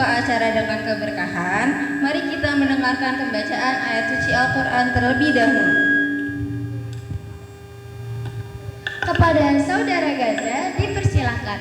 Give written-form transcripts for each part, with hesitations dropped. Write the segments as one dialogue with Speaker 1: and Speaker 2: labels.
Speaker 1: membuka acara dengan keberkahan, mari kita mendengarkan pembacaan ayat suci Al-Quran terlebih dahulu.
Speaker 2: Kepada saudara Gaza dipersilahkan.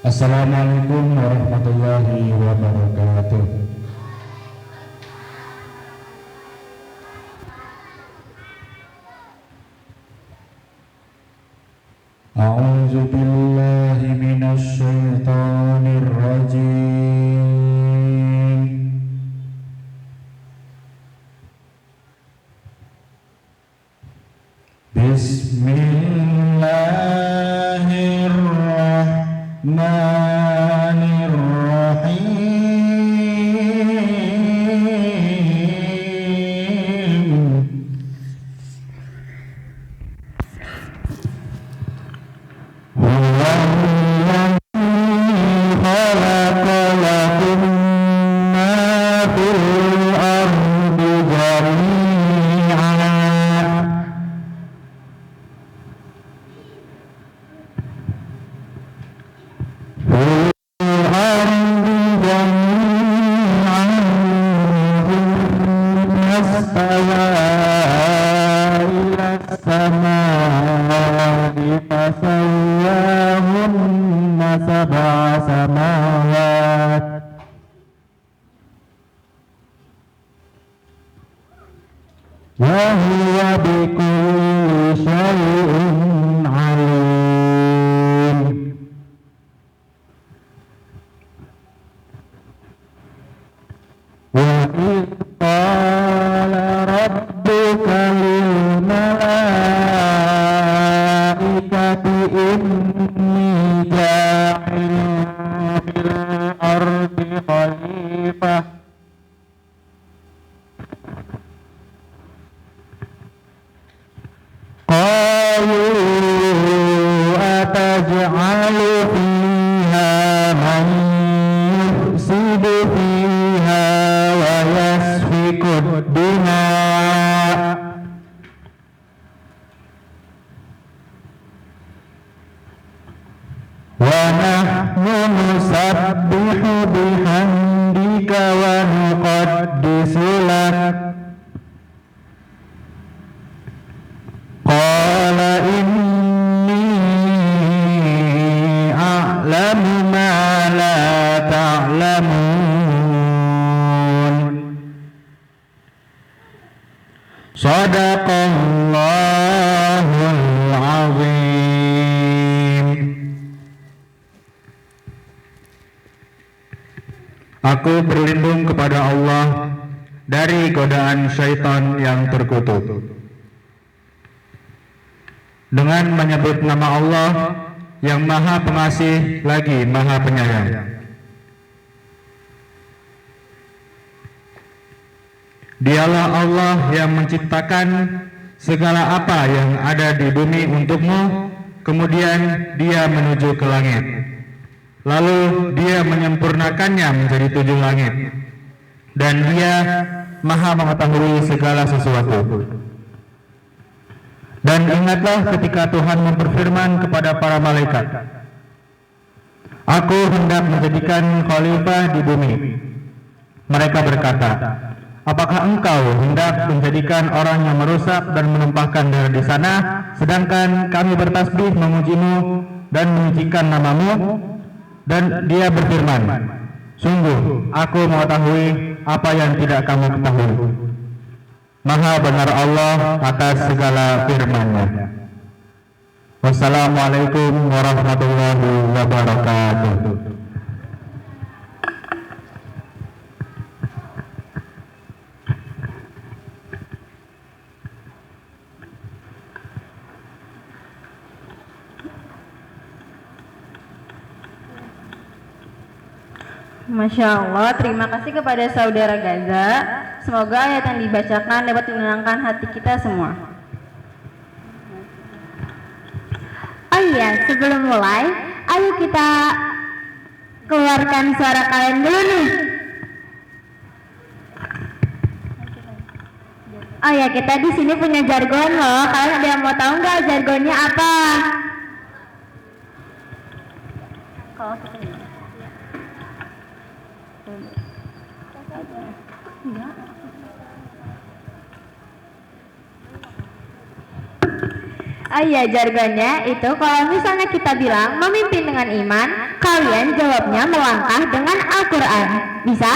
Speaker 3: Assalamualaikum warahmatullahi wabarakatuh. A'udzu billahi minasy syaithanir rajim. Bismillahirrahmanirrahim. Aku berlindung kepada Allah dari godaan syaitan yang terkutuk. Dengan menyebut nama Allah yang Maha Pengasih lagi Maha Penyayang. Dialah Allah yang menciptakan segala apa yang ada di bumi untukmu, kemudian Dia menuju ke langit. Lalu Dia menyempurnakannya menjadi 7 langit, dan Dia Maha mengetahui segala sesuatu. Dan ingatlah ketika Tuhan memberfirman kepada para malaikat, Aku hendak menjadikan khalifah di bumi. Mereka berkata, Apakah engkau hendak menjadikan orang yang merusak dan menumpahkan darah di sana, sedangkan kami bertasbih memujimu dan menyucikan namamu? Dan Dia berfirman, Sungguh, aku mengetahui apa yang tidak kamu ketahui. Maha benar Allah atas segala firman-Nya. Wassalamualaikum warahmatullahi wabarakatuh.
Speaker 1: Masya Allah, terima kasih kepada saudara Gaza. Semoga ayat yang dibacakan dapat menenangkan hati kita semua.
Speaker 2: Oh iya, sebelum mulai, ayo kita keluarkan suara kalian dulu nih. Oh ya, kita di sini punya jargon loh. Kalian ada yang mau tahu nggak jargonnya apa? Oh iya, jargonnya itu kalau misalnya kita bilang memimpin dengan iman, kalian jawabnya melangkah dengan Al-Quran. Bisa?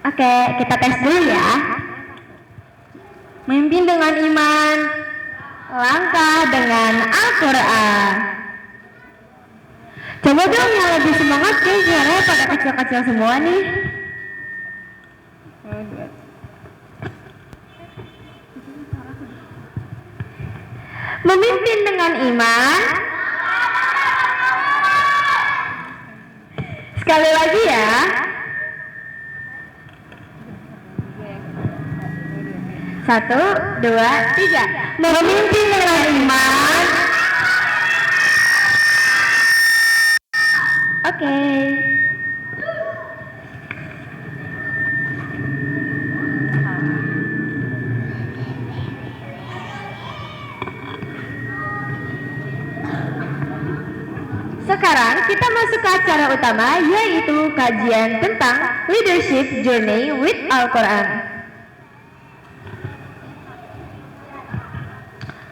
Speaker 2: Oke, kita tes dulu ya.
Speaker 1: Memimpin dengan iman,
Speaker 2: Langkah dengan Al-Quran. Coba dong yang lebih semangat, guys. Suaranya pada kecil-kecil semua nih. Memimpin dengan iman. Sekali lagi ya. Satu, dua, tiga. Memimpin dengan iman. Oke. Sekarang kita masuk ke acara utama, yaitu kajian tentang Leadership Journey with Al-Quran.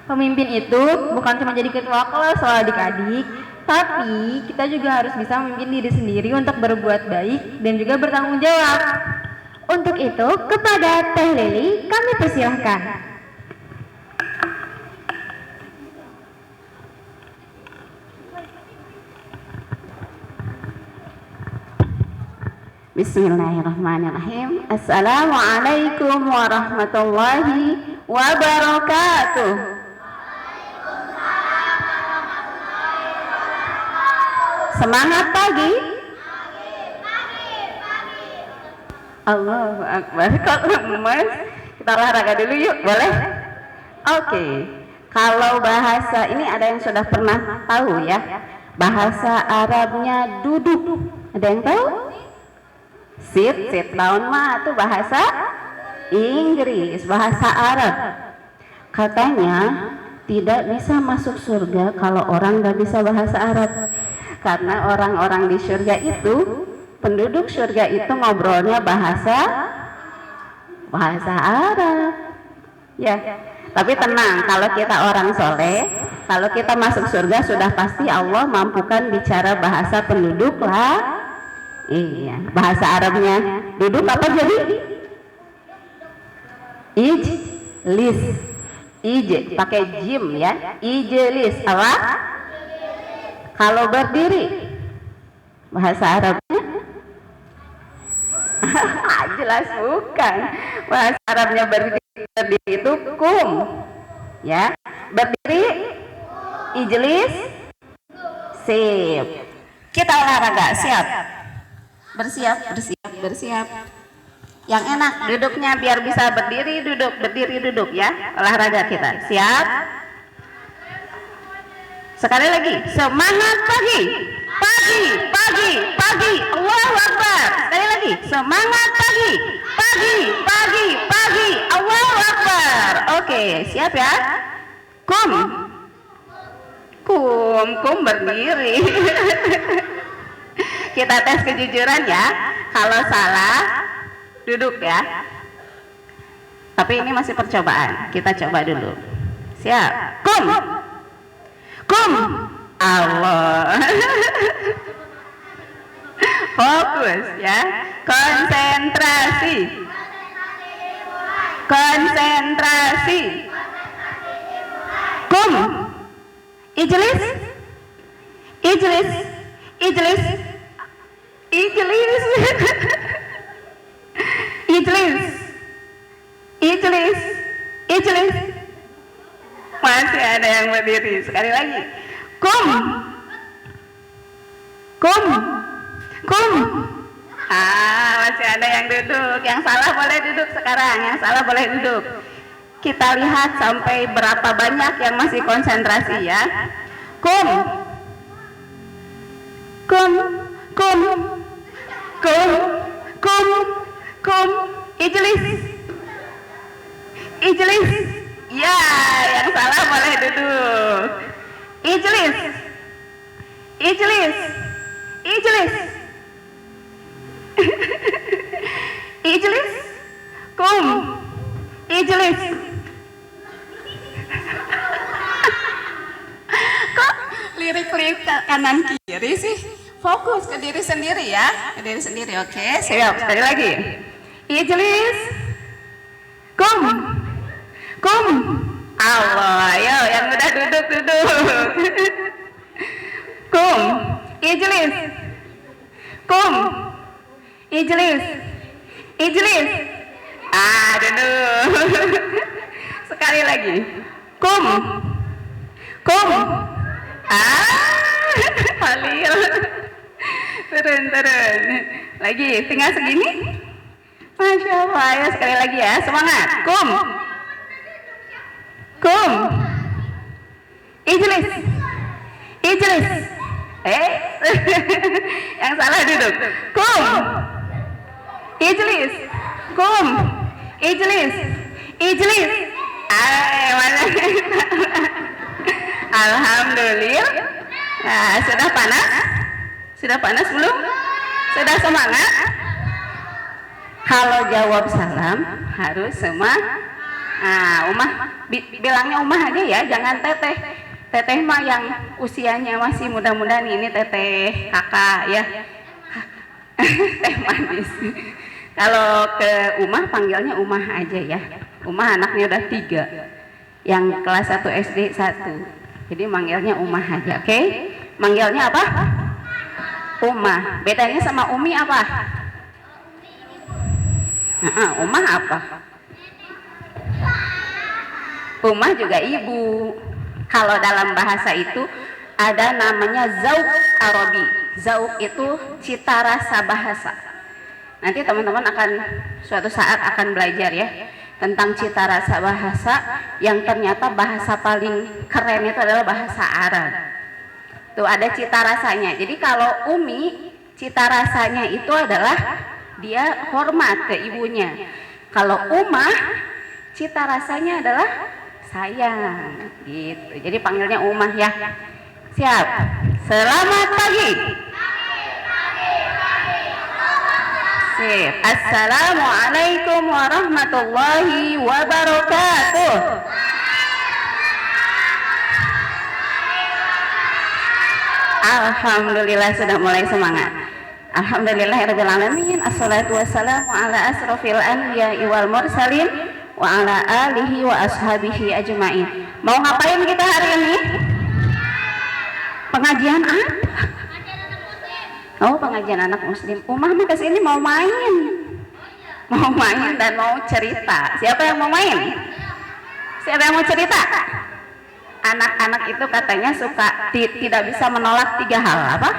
Speaker 1: pemimpin itu bukan cuma jadi ketua kelas soal adik-adik, tapi kita juga harus bisa memimpin diri sendiri untuk berbuat baik dan juga bertanggung jawab.
Speaker 2: Untuk itu, kepada Teh Lili kami persilahkan.
Speaker 4: Bismillahirrahmanirrahim. Assalamualaikum warahmatullahi wabarakatuh. Semangat pagi. Allahu Akbar. Kalau Mas, kita olahraga dulu yuk, boleh? Oke. Kalau bahasa ini ada yang sudah pernah tahu ya? Bahasa Arabnya duduk. Ada yang tahu? Sit down mah itu bahasa Inggris, bahasa Arab. Katanya tidak bisa masuk surga kalau orang nggak bisa bahasa Arab. Karena orang-orang di surga itu, penduduk surga itu ngobrolnya bahasa Arab. Ya, tapi tenang, kalau kita orang soleh, kalau kita masuk surga sudah pasti Allah mampukan bicara bahasa penduduk lah. Iya, bahasa Arabnya duduk apa jadi? Ijlis. Pakai jim ya. Ijlis apa? Kalau berdiri bahasa Arabnya jelas bukan. Bahasa Arabnya berdiri itu kum. Ya. Berdiri ijlis. Sip. Kita olahraga, siap. Bersiap. Yang enak duduknya biar bisa berdiri duduk ya. Olahraga kita. Siap. Sekali lagi, semangat pagi. Allahu Akbar. Sekali lagi, semangat pagi. Allahu Akbar. Oke, siap ya. Kum berdiri. Kita tes kejujuran ya. Kalau salah, duduk ya. Tapi ini masih percobaan. Kita coba dulu. Siap. Kum. Allah. Fokus ya. Konsentrasi. Kum. Ijlis. Masih ada yang berdiri. Sekali lagi. Kum. Masih ada yang duduk. Yang salah boleh duduk sekarang. Yang salah boleh duduk. Kita lihat sampai berapa banyak yang masih konsentrasi ya. Kum. Kum. Kum. Kum. Kum. Kum. Ijlis. Ijlis. Ya, yang salah boleh duduk. Ijlis. Ijlis. Ijlis. Ijlis. Kum. Ijlis. Kok lirik-lirik kanan kiri sih? Fokus ke diri sendiri ya. Ke diri sendiri, oke. Siap, sekali lagi. Ijlis. Kum. Kum. Allah, ayo yang udah duduk. Kum. Ijlis. Kum. Ijlis. Ijlis. Duduk. Sekali lagi. Kum. Kum. Halil. Turun. Lagi, tinggal segini. Masya Allah, ya sekali lagi ya, semangat. Kum. Kum. Ijlis. Ijlis. Yang salah duduk. Kum. Ijlis. Kum. Ijlis. Ijlis. Mana? Alhamdulillah. Nah, sudah panas? Sudah panas belum? Sudah semangat? Kalau jawab salam harus Umah, bilangnya Umah aja ya, jangan teteh. Teteh mah yang usianya masih muda-muda nih, ini teteh kakak ya. Teh manis. Kalau ke Umah panggilnya Umah aja ya. Umah anaknya udah 3. Yang kelas 1 SD 1. Jadi manggilnya Umah aja, oke? Manggilnya apa? Umah. Bedanya sama Umi apa? Umah apa? Umah juga ibu. Kalau dalam bahasa itu ada namanya zauq Arabi. Zauq itu cita rasa bahasa. Nanti teman-teman akan suatu saat akan belajar ya tentang cita rasa bahasa, yang ternyata bahasa paling keren itu adalah bahasa Arab. Tuh ada cita rasanya. Jadi kalau Umi, cita rasanya itu adalah dia hormat ke ibunya. Kalau Umah, cita rasanya adalah sayang gitu. Jadi panggilnya Umah ya. Siap. Selamat pagi. Sip. Assalamualaikum warahmatullahi wabarakatuh. Alhamdulillah sudah mulai semangat. Alhamdulillahirabbil alamin. Assalatu wassalamu ala asrofil anbiya'i wal mursalin wa ala alihi wa ashabihi ajmain. Mau ngapain kita hari ini? Pengajian apa? Oh, pengajian anak muslim. Umah mah kesini mau main. Mau main dan mau cerita. Siapa yang mau main? Siapa yang mau cerita? Anak-anak itu katanya suka tidak bisa menolak 3 hal. Apa?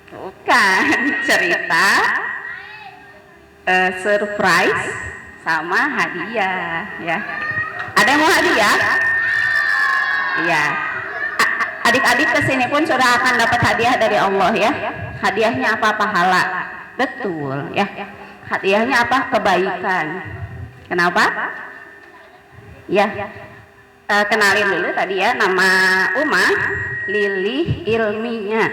Speaker 4: Bukan. Cerita, surprise, sama hadiah ya. Ada yang mau hadiah? Iya. Adik-adik kesini pun sudah akan dapat hadiah dari Allah ya. Hadiahnya apa? Pahala. Betul ya. Hadiahnya apa? Kebaikan. Kenapa? Ya. Kenalin dulu tadi ya, nama Umah Lilih ilminya.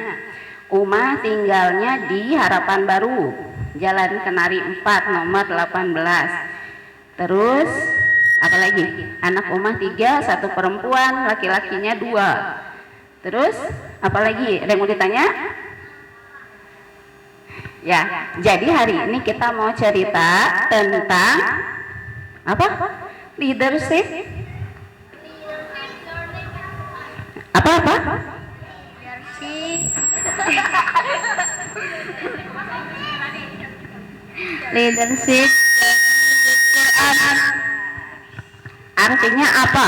Speaker 4: Umah tinggalnya di Harapan Baru, Jalan Kenari 4 nomor 18. Terus apa lagi? Anak Umah 3, 1 perempuan, laki-lakinya 2. Terus apa lagi? Ada yang mau ditanya? Ya, jadi hari ini kita mau cerita tentang apa? Leadership. Apa? Leadership Quran. Artinya apa?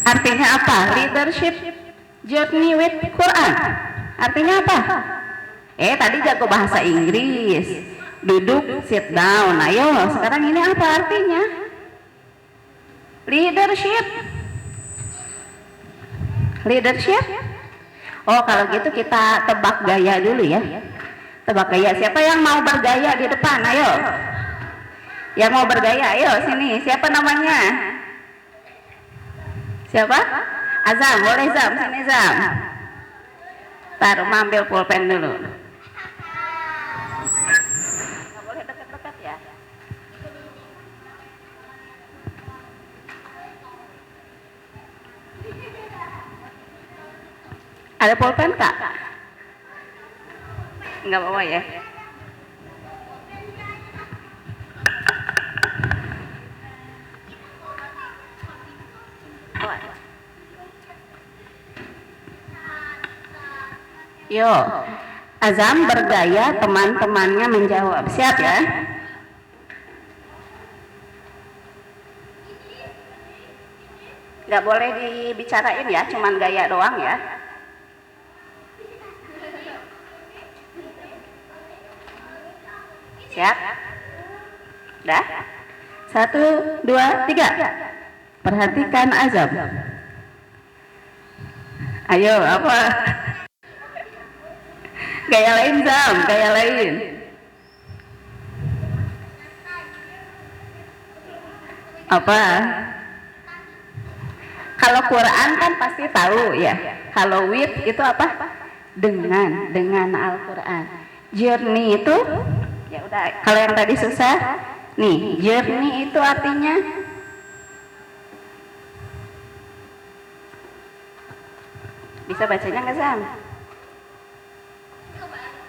Speaker 4: Artinya apa? Leadership Journey with Quran. Artinya apa? Tadi jago bahasa Inggris. Duduk, sit down. Ayo, sekarang ini apa artinya? Leadership. Leadership. Oh, kalau gitu kita tebak gaya dulu ya. Tebak gaya. Siapa yang mau bergaya di depan? Ayo. Yang mau bergaya, ayo sini. Siapa namanya? Siapa? Azam, boleh Zam, sini Zam. Taruh, ambil pulpen dulu. Nggak boleh dekat-dekat ya. Ada pulpen Kak? Nggak bawa ya? Yo, Azam bergaya, teman-temannya menjawab. Siap ya? Nggak boleh dibicarain ya, cuman gaya doang ya. Siap? Dah? 1, 2, 3. Perhatikan Azam. Ayo, apa? Gaya lain Zam, gaya lain. Apa? Kalau Quran kan pasti tahu ya. Kalau with itu apa? Dengan Al-Quran. Journey itu ya udah, kalau yang tadi susah nih, journey itu artinya bisa bacanya nggak Zam?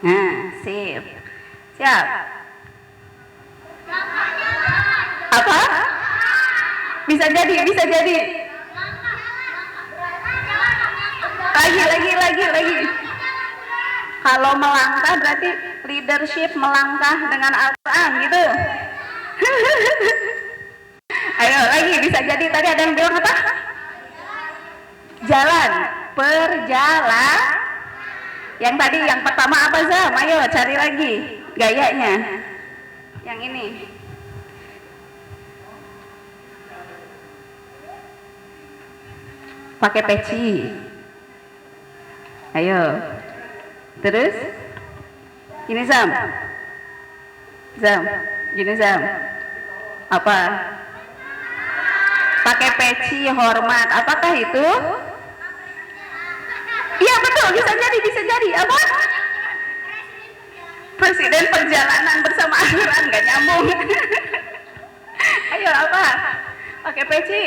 Speaker 4: Nah, sip. Siap. Apa? Bisa jadi. Lagi. Kalau melangkah berarti leadership, melangkah dengan Al-Quran gitu. Ayo lagi, bisa jadi. Tadi ada yang bilang apa? Jalan, perjalan. Yang tadi, yang pertama apa Zam? Ayo cari lagi gayanya. Yang ini. Pakai peci. Ayo. Terus? Gini Zam. Gini Zam. Apa? Pakai peci, hormat. Apakah itu? Iya betul, bisa jadi. Apa? Presiden perjalanan bersama Al-Quran, nggak nyambung. Ayo apa? Pakai peci,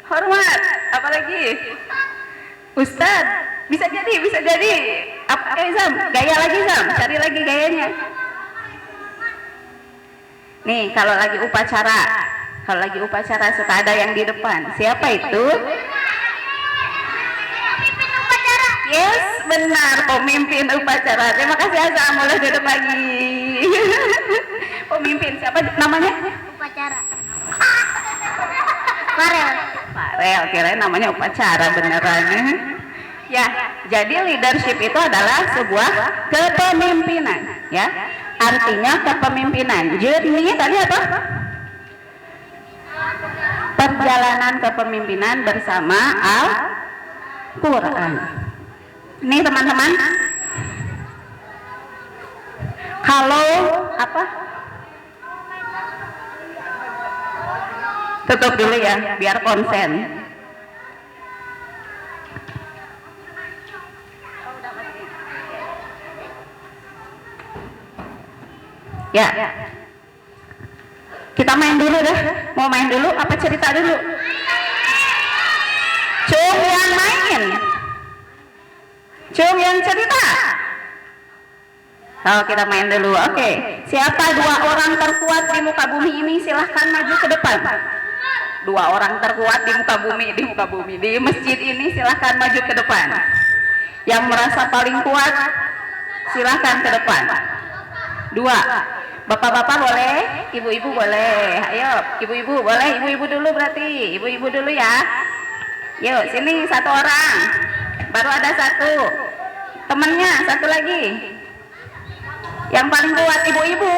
Speaker 4: hormat. Apa lagi? Ustadz. Bisa jadi. Apa? Zam, gaya lagi Zam, cari lagi gayanya. Nih, kalau lagi upacara suka ada yang di depan. Siapa itu? Yes, benar, pemimpin upacara. Terima kasih Azam, boleh duduk lagi. Pemimpin siapa namanya?
Speaker 2: Upacara.
Speaker 4: Farel, kirain namanya upacara beneran. Ya, jadi leadership itu adalah sebuah kepemimpinan, ya. Artinya kepemimpinan. Journey tadi apa? Perjalanan kepemimpinan bersama Al-Quran. Ini teman-teman, kalau apa? Tutup dulu ya, biar konsen. Ya, kita main dulu deh. Mau main dulu apa cerita dulu? Cung yang main, Cung yang cerita. Oh, kita main dulu. Oke. Siapa 2 orang terkuat di muka bumi ini? Silahkan maju ke depan. 2 orang terkuat di muka bumi di masjid ini, silahkan maju ke depan. Yang merasa paling kuat, silahkan ke depan. 2. Bapak-bapak boleh, ibu-ibu boleh. Ayo, ibu-ibu boleh, ibu-ibu dulu berarti. Ibu-ibu dulu ya. Yuk, sini 1 orang. Baru ada 1. Temennya satu lagi. Yang paling kuat ibu-ibu.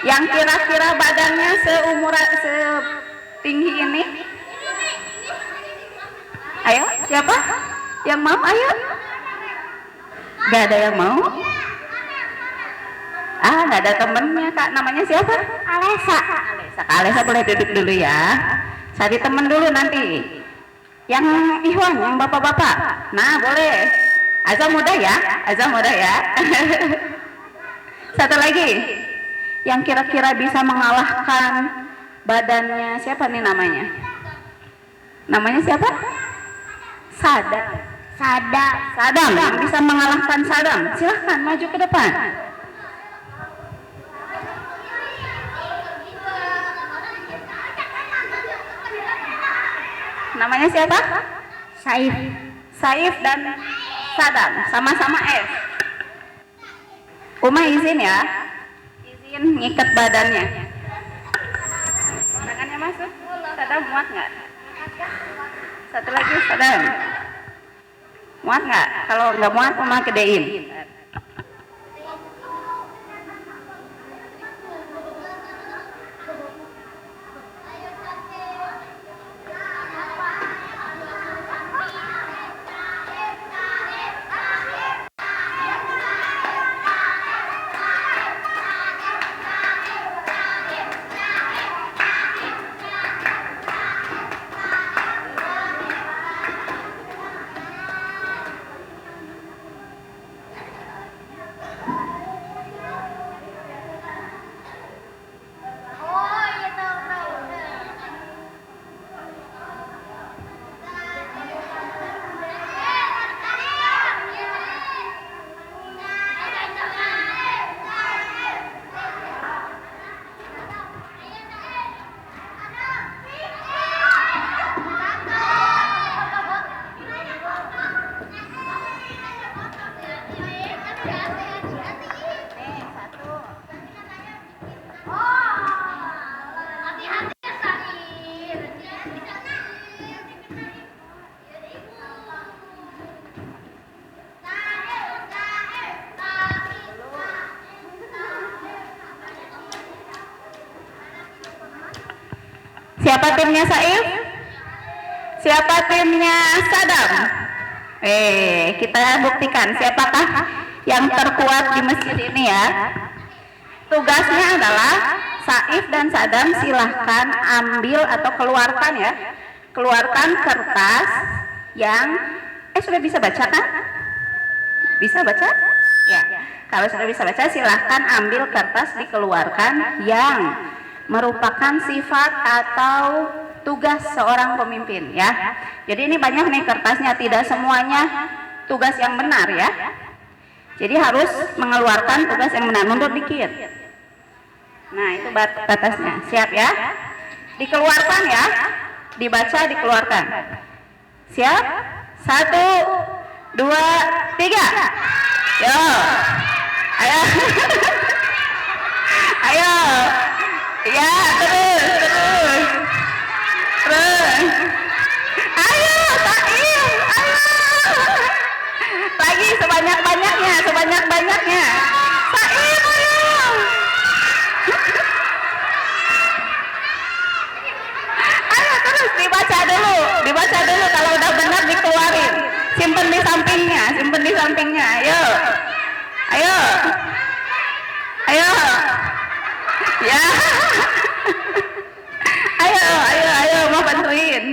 Speaker 4: Yang kira-kira badannya setinggi ini. Ayo, siapa? Yang mau? Ayo. Gak ada yang mau? Gak ada temennya Kak. Namanya siapa? Alesa. Kak Alesa boleh duduk dulu ya. Cari temen dulu nanti. Yang Ikhwan, yang bapak-bapak. Nah boleh. Azam muda ya. Satu lagi. Yang kira-kira bisa mengalahkan badannya siapa nih namanya? Namanya siapa? Sadam yang bisa mengalahkan Sadam. Silahkan maju ke depan. Namanya siapa? Saif dan Sadam, sama-sama F. Uma izin ya. Izin ngikat badannya. Tangannya masuk. Sadam muat nggak? Satu lagi Sadam. Muat nggak? Kalau nggak muat, Uma gedein. Siapa timnya Saif? Siapa timnya Sadam? Kita buktikan siapakah yang terkuat di masjid ini ya. Tugasnya adalah Saif dan Sadam silahkan ambil atau keluarkan ya. Keluarkan kertas yang sudah bisa baca kan? Bisa baca? Ya. Kalau sudah bisa baca silahkan ambil kertas dikeluarkan yang merupakan sifat atau tugas seorang pemimpin ya. Jadi ini banyak nih kertasnya, tidak semuanya tugas yang benar ya. Jadi harus mengeluarkan tugas yang benar, mundur dikit. Nah itu batasnya, siap ya? Dikeluarkan ya, dibaca dikeluarkan. Siap? 1, 2, 3. Yo, ayo, ayo. Ya, terus. Ayo, Saif, ayo. Lagi sebanyak-banyaknya. Saif, ayo. Ayo terus dibaca dulu. Kalau udah benar dikeluarin. Simpen di sampingnya. Ayo. Ya. Ayo, mau bantuin.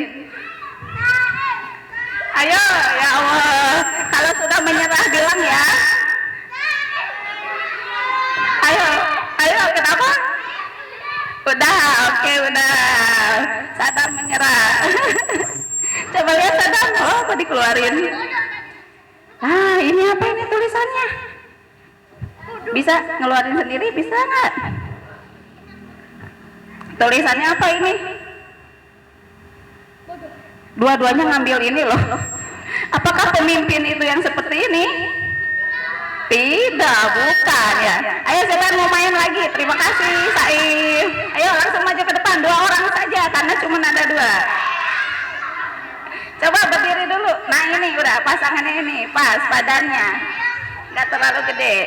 Speaker 4: Ayo, ya Allah. Kalau sudah menyerah bilang ya. Ayo, kenapa? Udah, oke, udah. Sadam menyerah. Coba lihat Sadam. Oh, kok dikeluarin? Ini apa ini tulisannya? Bisa ngeluarin sendiri, bisa nggak? Tulisannya apa ini? Dua-duanya ngambil ini loh. Apakah pemimpin itu yang seperti ini? Tidak, bukan ya. Ayo silakan mau main lagi. Terima kasih Saif. Ayo langsung maju ke depan, 2 orang saja karena cuma ada 2. Coba berdiri dulu. Nah ini udah pasangannya ini pas badannya, nggak terlalu gede.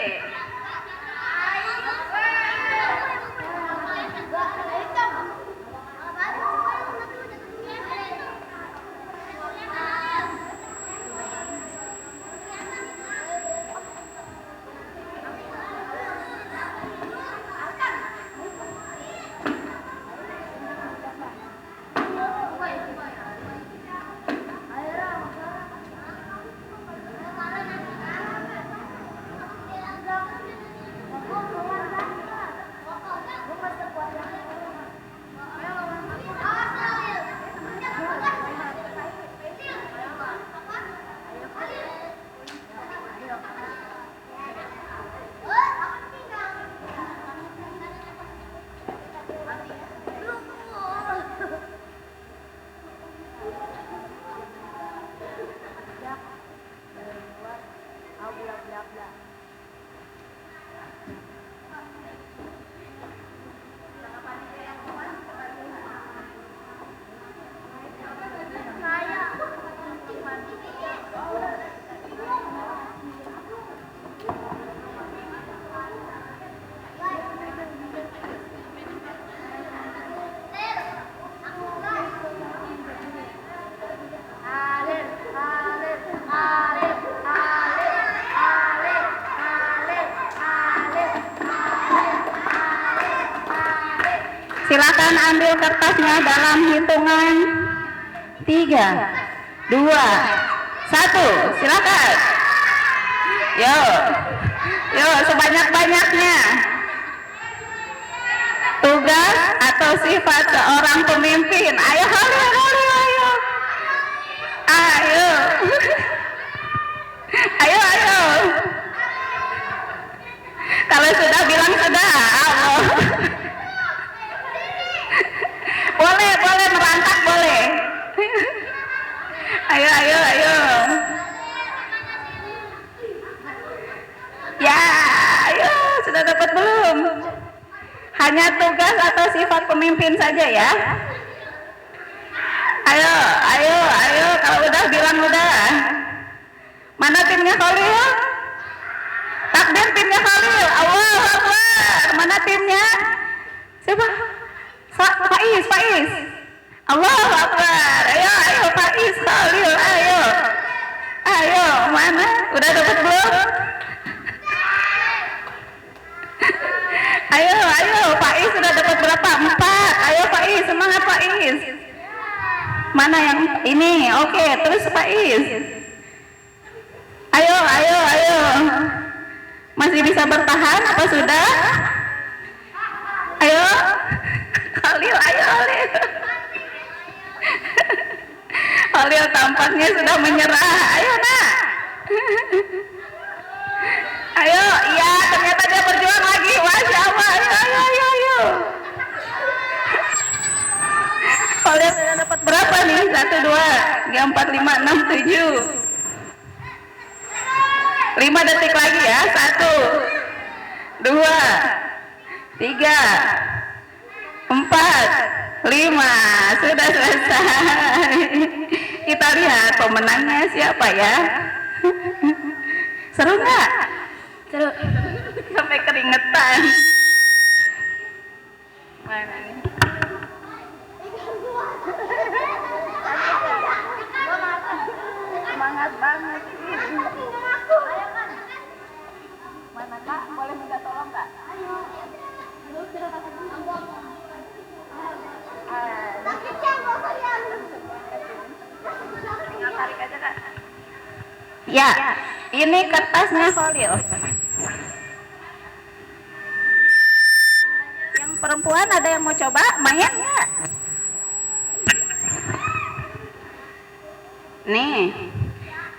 Speaker 4: Silakan ambil kertasnya dalam hitungan 3, 2, 1. Silakan. Yo sebanyak-banyaknya. Tugas atau sifat seorang pemimpin. Ayo. Ayo. Kalau sudah bilang sudah. Boleh merangkak boleh. Ayo. Ya, ayo sudah dapat belum? Hanya tugas atau sifat pemimpin saja ya. Ayo. Kalau udah bilang udah. Mana timnya Khalil? Takdim timnya Khalil. Allahu Akbar. Mana timnya? Siapa? Faiz. Allahu Akbar. Ayo Faiz, Khalil, ayo. Mana? Udah dapat belum? Ayo, Faiz sudah dapat berapa? 4. Ayo Faiz, semangat Faiz. Mana yang ini? Oke, terus Faiz. Ayo. Masih bisa bertahan apa sudah? Ayo. Khalil, ayo. Khalil tampaknya sudah menyerah. Ayo nak. Ayo, iya ternyata dia berjuang lagi. Masya Allah. Ayo. Khalil sudah dapat berapa nih? 1, 2, 3, 4, 5, 6, 7. 5 detik lagi ya. 1, 2, 3, 4, 5. Sudah selesai. Kita lihat pemenangnya siapa ya. Seru nggak? Seru. Sampai keringetan. Mana nih? Semangat banget. Mana Kak? Boleh minta tolong Kak? Tinggal tarik aja Kak. Ya, ini kertasnya Khalil. Yang perempuan ada yang mau coba main nggak? Nih,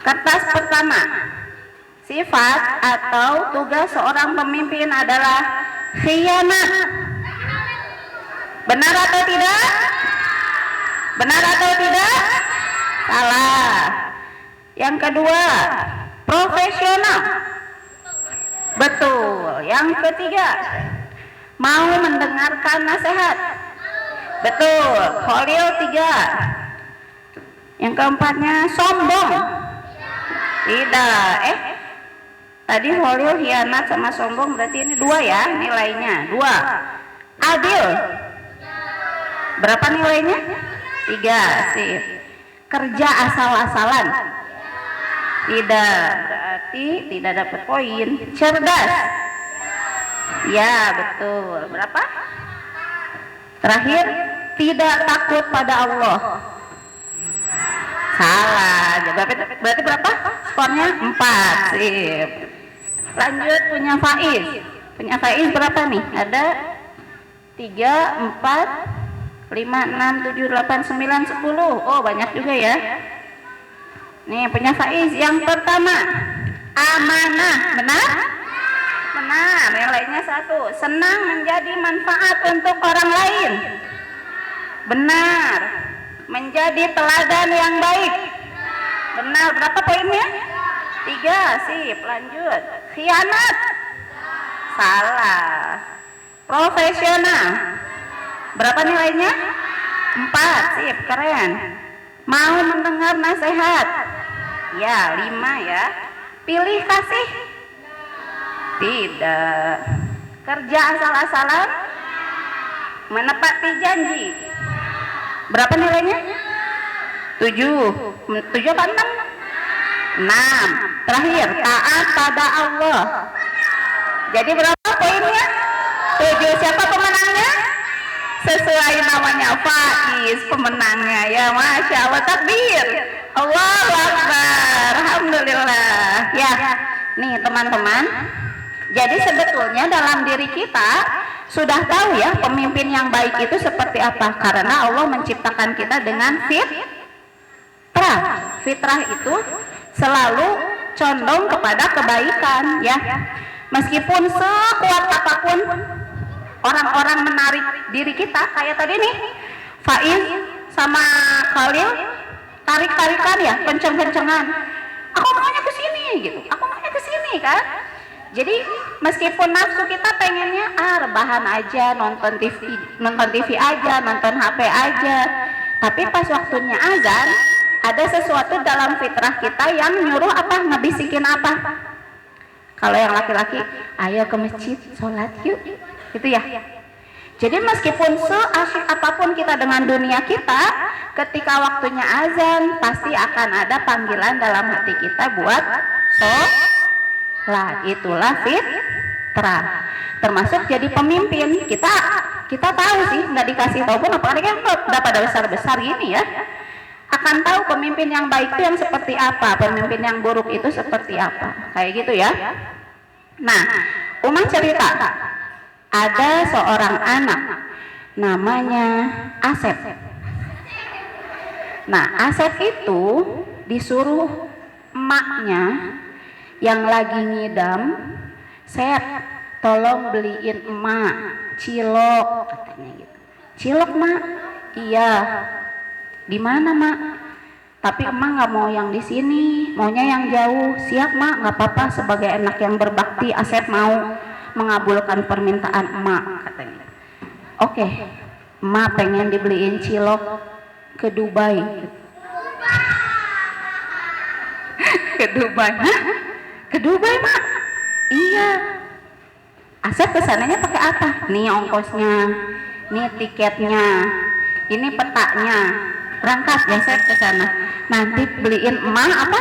Speaker 4: kertas pertama. Sifat atau tugas seorang pemimpin adalah khianat. Benar atau tidak? Benar atau tidak? Salah. Yang kedua, profesional. Betul. Yang ketiga, mau mendengarkan nasihat. Betul. Khalil 3. Yang keempatnya sombong. Tidak. Tadi Holil, hianat sama sombong, berarti ini 2 ya nilainya. 2. Adil. Berapa nilainya? 3. Sip. Kerja asal-asalan. Tidak, berarti tidak dapat poin. Cerdas. Ya, betul. Berapa? Terakhir, tidak takut pada Allah. Salah. Berarti berapa? Skornya 4. Sip. Lanjut, punya Faiz. Punya Faiz berapa nih? Ada 3, 4, 5, 6, 7, 8, 9, 10. Oh, banyak juga ya. Nih, punya Faiz yang pertama, amanah. Benar? Benar. Nilainya 1. Senang menjadi manfaat untuk orang lain. Benar. Menjadi teladan yang baik. Benar. Berapa poinnya? 3. Sip. Lanjut. Khianat. Salah. Profesional. Berapa nilainya? 4. Sip. Keren. Mau mendengar nasihat. Ya, 5 ya. Pilih kasih. Tidak. Kerja asal-asalan. Menepati janji. Berapa nilainya? 7. 7 apa 6? 6. Terakhir, taat pada Allah. Jadi berapa poinnya? 7. Siapa pemenangnya? Sesuai namanya, Faiz pemenangnya ya. Masya Allah, takbir. Allahu Akbar. Alhamdulillah. Ya, nih teman-teman. Jadi sebetulnya dalam diri kita sudah tahu ya pemimpin yang baik itu seperti apa. Karena Allah menciptakan kita dengan fitrah. Fitrah itu selalu condong kepada kebaikan ya. Meskipun sekuat apapun orang-orang menarik diri kita, kayak tadi nih Faiz sama Khalil tarik-tarikan ya, kenceng-kencengan. Aku maunya ke sini gitu. Aku maunya ke sini kan. Jadi meskipun nafsu kita pengennya rebahan aja, nonton TV aja, nonton HP aja. Tapi pas waktunya azan, ada sesuatu dalam fitrah kita yang nyuruh apa, ngebisikin apa. Kalau yang laki-laki, ayo ke masjid, sholat yuk. Gitu ya. Jadi meskipun seasyik apapun kita dengan dunia kita, ketika waktunya azan pasti akan ada panggilan dalam hati kita buat sholat. Itulah fitrah. Termasuk jadi pemimpin. Kita tahu sih, nggak dikasih tahu pun, apalagi kan udah pada besar-besar gini ya, akan tahu pemimpin yang baik itu yang seperti apa, pemimpin yang buruk itu seperti apa, kayak gitu ya. Nah, Umar cerita ada seorang anak namanya Asep. Nah, Asep itu disuruh emaknya yang lagi ngidam, Sep, tolong beliin emak cilok, katanya gitu. Cilok, Mak? Iya. Di mana, Mak? Tapi emak nggak mau yang di sini, maunya yang jauh. Siap, Mak, nggak apa-apa. Sebagai anak yang berbakti, Asep mau mengabulkan permintaan emak, katanya. Oke, emak pengen dibeliin cilok ke Dubai. Ke Dubai? Ke Dubai, Mak? Iya. Asep kesananya pakai apa? Nih ongkosnya, nih tiketnya, ini petanya. Berangkat ya Asep ke sana. Nanti beliin emak apa?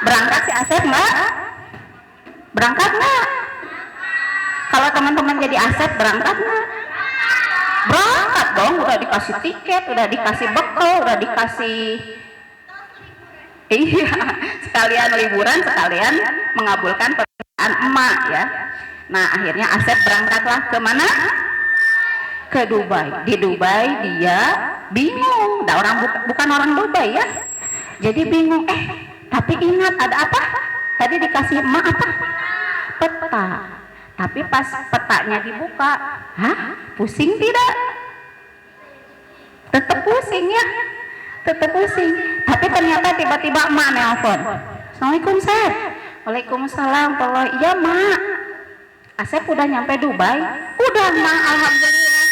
Speaker 4: Berangkat si Asep nggak? Berangkat nggak? Kalau teman-teman jadi Asep berangkat nggak? Berangkat dong. Udah dikasih tiket, udah dikasih bekal, udah dikasih. Iya, sekalian liburan, sekalian mengabulkan permintaan emak ya. Nah akhirnya Asep berangkatlah ke mana? Ke Dubai. Di Dubai dia bingung. Bukan orang Dubai ya. Jadi bingung. Tapi ingat ada apa? Tadi dikasih emak apa? Peta. Tapi pas petanya dibuka, pusing tidak? Tetap pusing ya. Tetap pusing. Tapi ternyata tiba-tiba emak nelpon. Assalamualaikum, Sep. Waalaikumsalam. Iya, Mak. Asep udah nyampe Dubai? Udah, Mak, alhamdulillah.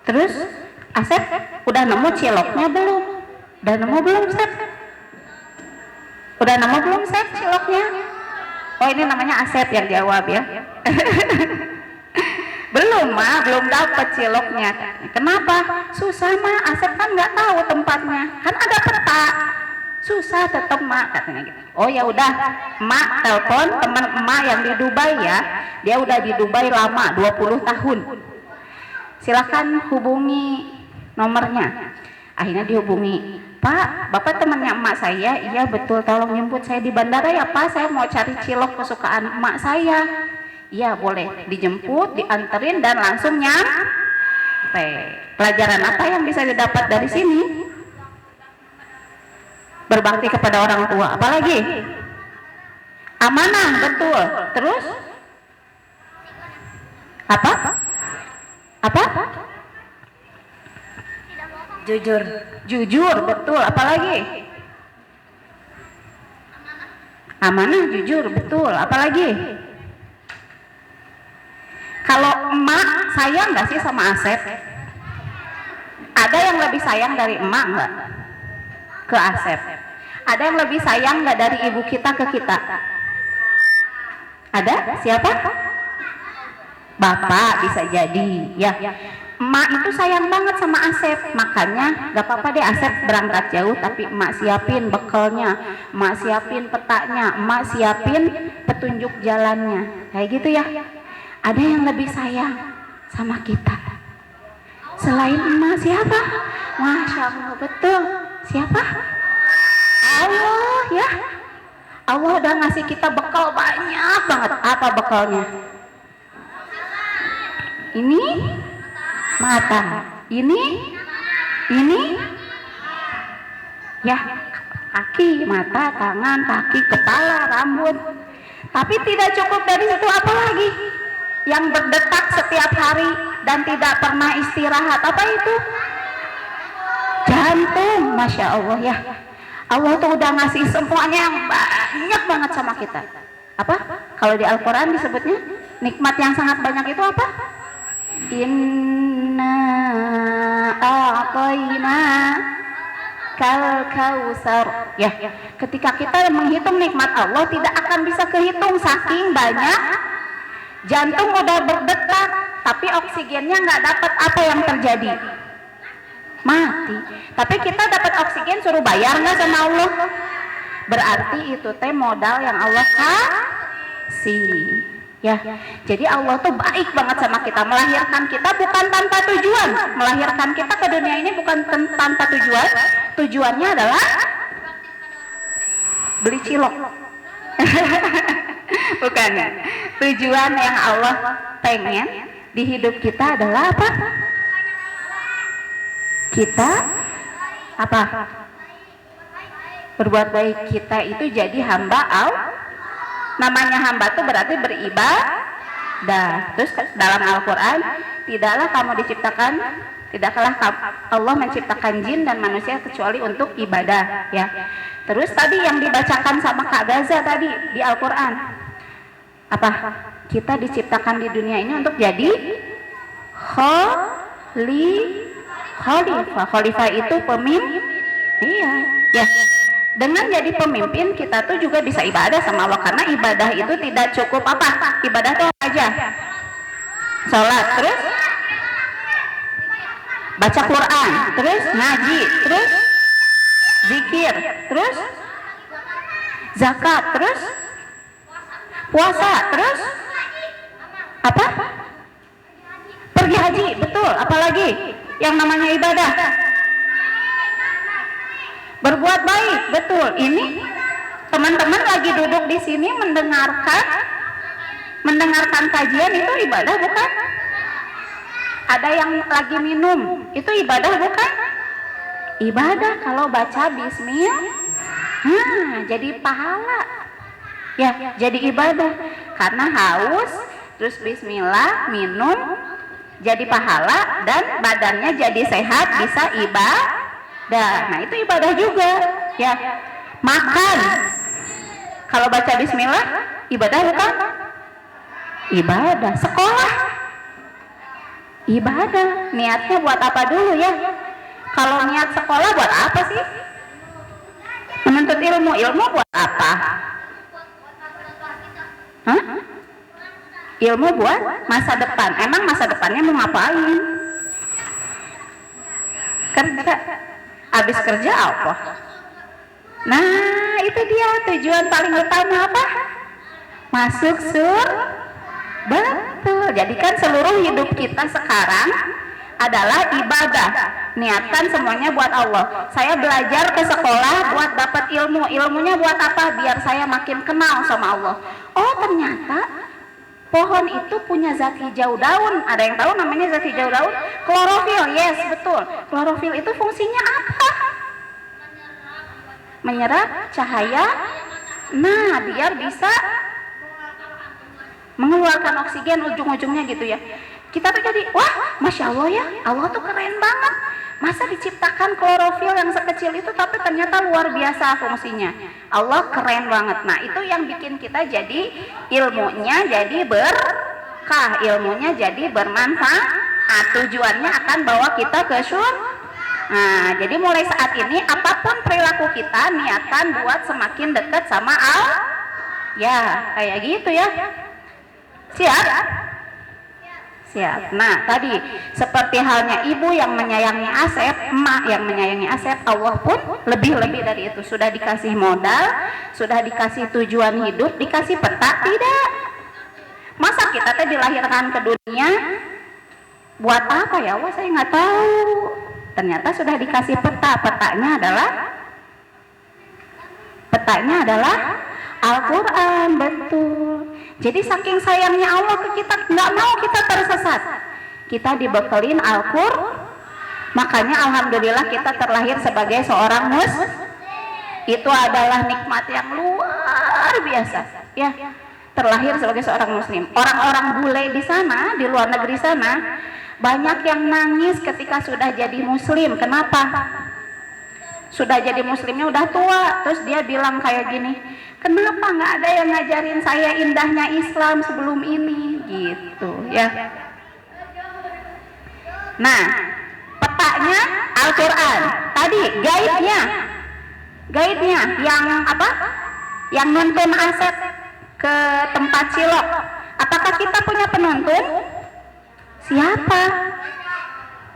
Speaker 4: Terus Asep Udah nemu ciloknya belum? Udah nemu belum, Sep? Udah nemu belum, Sep, ciloknya? Oh, ini namanya Asep yang jawab ya. Belum, Ma, belum dapat ciloknya. Kenapa? Susah, Ma. Asep kan nggak tahu tempatnya. Kan ada peta. Susah tetap, Ma, katanya gitu. Oh ya udah, Mak telepon teman emak yang di Dubai ya. Dia udah di Dubai lama, 20 tahun. Silakan hubungi nomornya. Akhirnya dihubungi. Pak, Bapak temannya emak saya? Iya betul, tolong jemput saya di bandara ya Pak, saya mau cari cilok kesukaan emak saya. Iya boleh, dijemput, dianterin dan langsung nyampe. Pelajaran apa yang bisa didapat dari sini? Berbakti kepada orang tua, apalagi? Amanah, betul. Terus? Apa? Apa? Jujur. Jujur, betul. Apalagi? Amanah, jujur, betul. Apalagi? Kalau emak sayang nggak sih sama Asep? Ada yang lebih sayang dari emak nggak ke Asep? Ada yang lebih sayang nggak dari ibu kita ke kita? Ada? Siapa? Bapak bisa jadi ya. Emak itu sayang banget sama Asep, makanya gak apa-apa deh Asep berangkat jauh, tapi emak siapin bekalnya, emak siapin petanya, emak siapin petunjuk jalannya, kayak gitu ya. Ada yang lebih sayang sama kita selain emak, siapa? Masya Allah, betul. Siapa? Allah ya. Allah udah ngasih kita bekal banyak banget. Apa bekalnya? Ini mata, ini ya, kaki, mata, tangan, kaki, kepala, rambut. Tapi tidak cukup dari situ, apa lagi yang berdetak setiap hari dan tidak pernah istirahat? Apa itu? Jantung. Masya Allah ya, Allah tuh udah ngasih semuanya yang banyak banget sama kita. Apa kalau di Al-Quran disebutnya nikmat yang sangat banyak itu apa? Inna a'tayna kal kausar. Ya, ketika kita menghitung nikmat Allah tidak akan bisa kehitung saking banyak. Jantung udah berdetak, tapi oksigennya nggak dapat, apa yang terjadi? Mati. Tapi kita dapat oksigen suruh bayar nggak sama Allah? Berarti itu teh modal yang Allah kasih. Ya, jadi Allah tuh baik banget sama kita, melahirkan kita bukan tanpa tujuan, melahirkan kita ke dunia ini bukan tanpa tujuan. Tujuannya adalah beli cilok. Bukan. Tujuan yang Allah pengen di hidup kita adalah apa? Kita apa? Berbuat baik. Kita itu jadi hamba Allah. Namanya hamba itu berarti beribadah. Terus dalam Al-Quran, tidaklah Allah menciptakan jin dan manusia kecuali untuk ibadah ya. Terus tadi yang dibacakan sama Kak Gaza tadi di Al-Quran apa? Kita diciptakan di dunia ini untuk jadi khalifah. Khalifah itu pemimpin. Iya ya. Dengan jadi pemimpin kita tuh juga bisa ibadah sama Allah, karena ibadah itu tidak cukup apa? Ibadah itu apa aja? Sholat, terus baca Quran, terus ngaji, terus zikir, terus zakat, terus puasa, terus apa? Pergi haji, betul. Apalagi yang namanya ibadah? Berbuat baik, betul. Ini teman-teman lagi duduk di sini mendengarkan kajian, itu ibadah bukan? Ada yang lagi minum, itu ibadah bukan? Ibadah. Kalau baca bismillah, jadi pahala. Ya, jadi ibadah. Karena haus, terus bismillah, minum, jadi pahala, dan badannya jadi sehat, bisa ibadah. Nah itu ibadah juga ya. Makan, kalau baca bismillah ibadah bukan? Ibadah. Sekolah ibadah. Niatnya buat apa dulu ya? Kalau niat sekolah buat apa sih? Menuntut ilmu, ilmu buat apa? Hah? Ilmu buat masa depan. Emang masa depannya mau ngapain? Kerja. Habis kerja apa? Nah, itu dia tujuan paling utama apa? Masuk surga. Betul. Jadi kan seluruh hidup kita sekarang adalah ibadah. Niatkan semuanya buat Allah. Saya belajar ke sekolah buat dapat ilmu. Ilmunya buat apa? Biar saya makin kenal sama Allah. Oh, ternyata pohon itu punya zat hijau daun. Ada yang tahu namanya zat hijau daun? Klorofil. Yes, betul. Klorofil itu fungsinya apa? Menyerap cahaya. Nah, biar bisa mengeluarkan oksigen ujung-ujungnya gitu ya. Kita tuh jadi, wah, Masya Allah ya, Allah tuh keren banget. Masa diciptakan klorofil yang sekecil itu tapi ternyata luar biasa fungsinya. Allah keren banget. Nah, itu yang bikin kita jadi ilmunya jadi berkah, ilmunya jadi bermanfaat. Tujuannya akan bawa kita ke surga. Nah, jadi mulai saat ini apapun perilaku kita niatkan buat semakin dekat sama Allah. Ya, kayak gitu ya. Siap? Siap. Nah, tadi seperti halnya ibu yang menyayangi Asep, emak yang menyayangi Asep, Allah pun lebih-lebih dari itu. Sudah dikasih modal, sudah dikasih tujuan hidup, dikasih peta, tidak. Masa kita teh dilahirkan ke dunia buat apa ya Allah, saya nggak tahu. Ternyata sudah dikasih peta. Petanya adalah Al-Quran. Betul. Jadi saking sayangnya Allah ke kita, nggak mau kita tersesat. Kita dibekelin Al-Quran. Makanya alhamdulillah kita terlahir sebagai seorang muslim. Itu adalah nikmat yang luar biasa. Ya, terlahir sebagai seorang muslim. Orang-orang bule di sana, di luar negeri sana, banyak yang nangis ketika sudah jadi muslim. Kenapa? Sudah jadi muslimnya udah tua, terus dia bilang kayak gini, kenapa nggak ada yang ngajarin saya indahnya Islam sebelum ini, gitu ya. Nah, petanya Al-Quran. Tadi guide-nya yang apa? Yang nuntun Asep ke tempat cilok. Apakah kita punya penuntun? Siapa?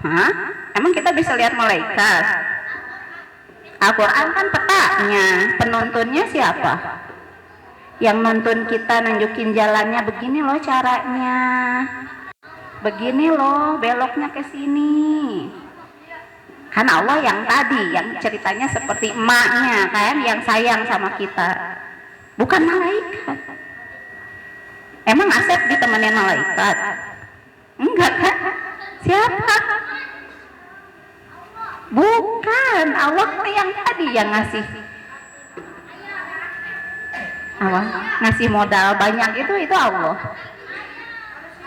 Speaker 4: Hah? Emang kita bisa lihat malaikat? Al-Quran kan petanya, penuntunnya siapa? Yang nuntun kita, nunjukin jalannya, begini loh caranya, begini loh beloknya ke sini. Kan Allah yang tadi, yang ceritanya seperti emaknya kan, yang sayang sama kita, bukan malaikat. Emang Asep ditemenin malaikat? Enggak kan? Siapa? Bukan, Allah yang tadi yang ngasih. Allah ngasih modal banyak itu Allah.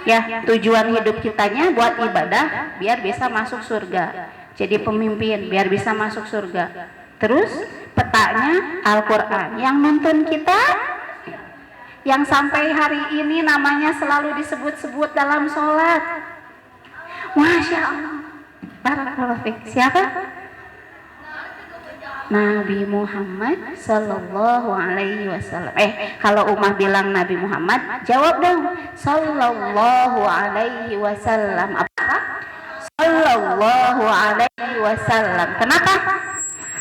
Speaker 4: Ya, tujuan hidup kitanya buat ibadah biar bisa masuk surga. Jadi pemimpin biar bisa masuk surga. Terus petanya Al-Quran yang nuntun kita, yang sampai hari ini namanya selalu disebut-sebut dalam sholat. Masya Allah. Barakallahu fiik. Siapa? Nabi Muhammad Sallallahu Alaihi Wasallam. Kalau Umah bilang Nabi Muhammad, jawab dong. Sallallahu Alaihi Wasallam. Apa? Sallallahu Alaihi Wasallam. Kenapa?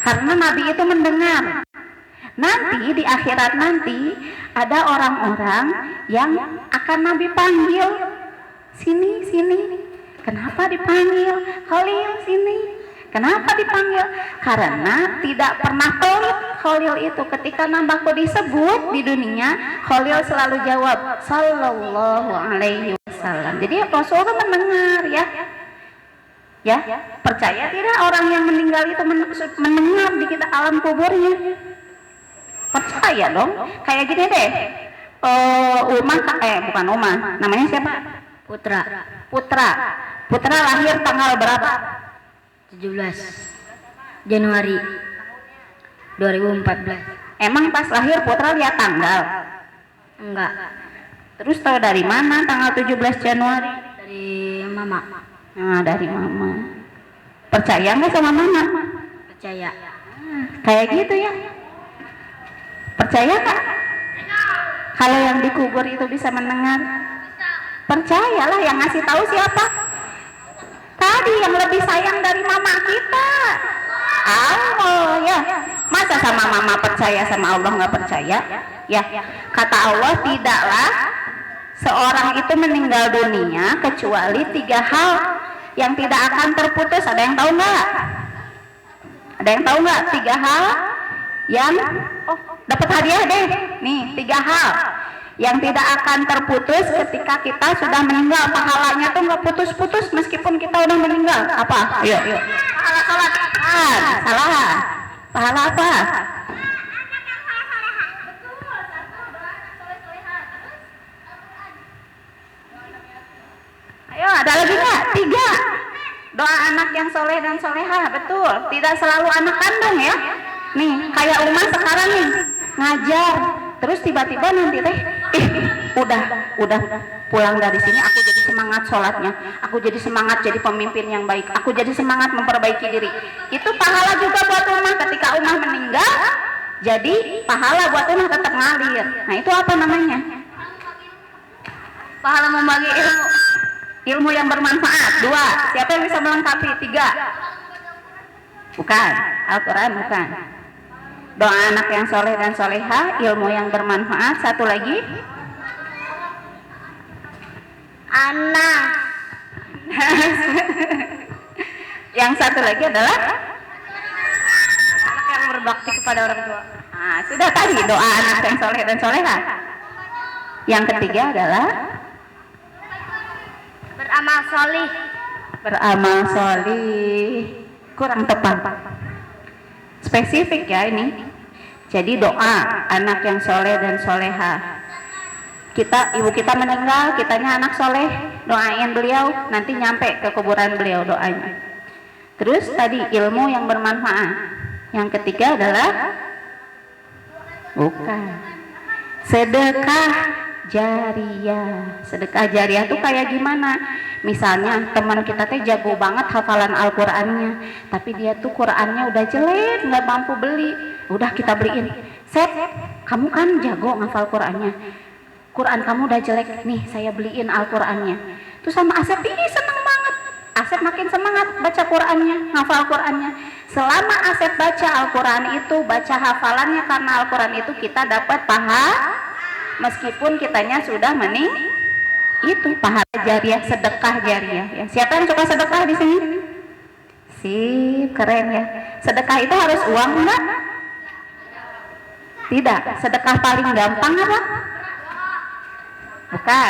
Speaker 4: Karena Nabi itu mendengar. Nanti di akhirat nanti ada orang-orang yang akan Nabi panggil. Sini, sini. Kenapa dipanggil? Khalil sini. Kenapa dipanggil? Karena tidak pernah pelit Khalil itu. Ketika namaku disebut di dunia, Khalil selalu jawab Sallallahu Alaihi Wasallam. Jadi Rasulullah mendengar ya. Ya, percaya tidak orang yang meninggal itu mendengar di kita alam kuburnya? Percaya dong. Kayak gini deh. Bukan Umar. Namanya siapa? Putra lahir tanggal berapa?
Speaker 2: 17 Januari 2014.
Speaker 4: Emang pas lahir Putra lihat tanggal?
Speaker 2: Enggak.
Speaker 4: Terus tahu dari mana tanggal 17 Januari?
Speaker 2: Dari mama.
Speaker 4: Nah, dari mama. Percaya nggak sama mama?
Speaker 2: Percaya.
Speaker 4: Kayak gitu ya. Percaya nggak? Kalau yang dikubur itu bisa mendengar? Percayalah, yang ngasih tahu siapa? Tadi yang lebih sayang dari mama kita. Allah ya. Masa sama mama percaya, sama Allah nggak percaya? Ya, kata Allah, tidaklah seorang itu meninggal dunia kecuali 3 hal yang tidak akan terputus. Ada yang tahu nggak? Ada yang tahu nggak 3 hal yang dapat hadiah deh? Nih, 3 hal yang tidak akan terputus ketika kita sudah meninggal. Pahalanya tuh nggak putus-putus meskipun kita udah meninggal. Apa? Ayo. Pahala sholat. Salah. Pahala apa? Ayo, ada lagi nggak? 3. Doa anak yang soleh dan soleha. Betul. Tidak selalu anak kandung ya. Nih, kayak Uma sekarang nih ngajar. Terus tiba-tiba nanti teh, udah pulang dari sini aku jadi semangat sholatnya, aku jadi semangat jadi pemimpin yang baik, aku jadi semangat memperbaiki diri. Itu pahala juga buat Umah. Ketika Umah meninggal, jadi pahala buat Umah tetap ngalir. Nah, itu apa namanya? Pahala membagi ilmu yang bermanfaat. 2. Siapa yang bisa melengkapi? 3. Bukan, Al-Quran bukan. Doa anak yang soleh dan soleha, ilmu yang bermanfaat. 1 lagi,
Speaker 2: Anak.
Speaker 4: yang 1 lagi adalah anak yang berbakti kepada orang tua. Nah, sudah tadi doa anak yang soleh dan soleha. Yang ketiga adalah
Speaker 2: Beramal solih.
Speaker 4: beramal solih. Kurang tepat, spesifik ya ini. Jadi doa anak yang soleh dan soleha. Ibu kita meninggal, kitanya anak soleh, doain beliau, nanti nyampe ke kuburan beliau doanya. Terus tadi ilmu yang bermanfaat. Yang ketiga adalah bukan, sedekah jariyah. Sedekah jariyah tuh kayak gimana? Misalnya teman kita teh jago banget hafalan Al-Qur'annya, tapi dia tuh Qur'annya udah jelek, nggak mampu beli. Udah kita beliin. Sep, kamu kan jago ngafal Qur'annya. Quran kamu udah jelek, nih saya beliin Al-Qur'annya. Terus sama Asep, seneng banget. Asep makin semangat baca Qur'annya, ngafal Qur'annya. Selama Asep baca Al-Qur'an itu, baca hafalannya karena Al-Qur'an itu, kita dapat pahala meskipun kitanya sudah itu pahala jariah, sedekah jariah ya. Siapa yang suka sedekah di sini? Sip, keren ya. Sedekah itu harus uang enggak? Tidak. Sedekah paling gampang apa?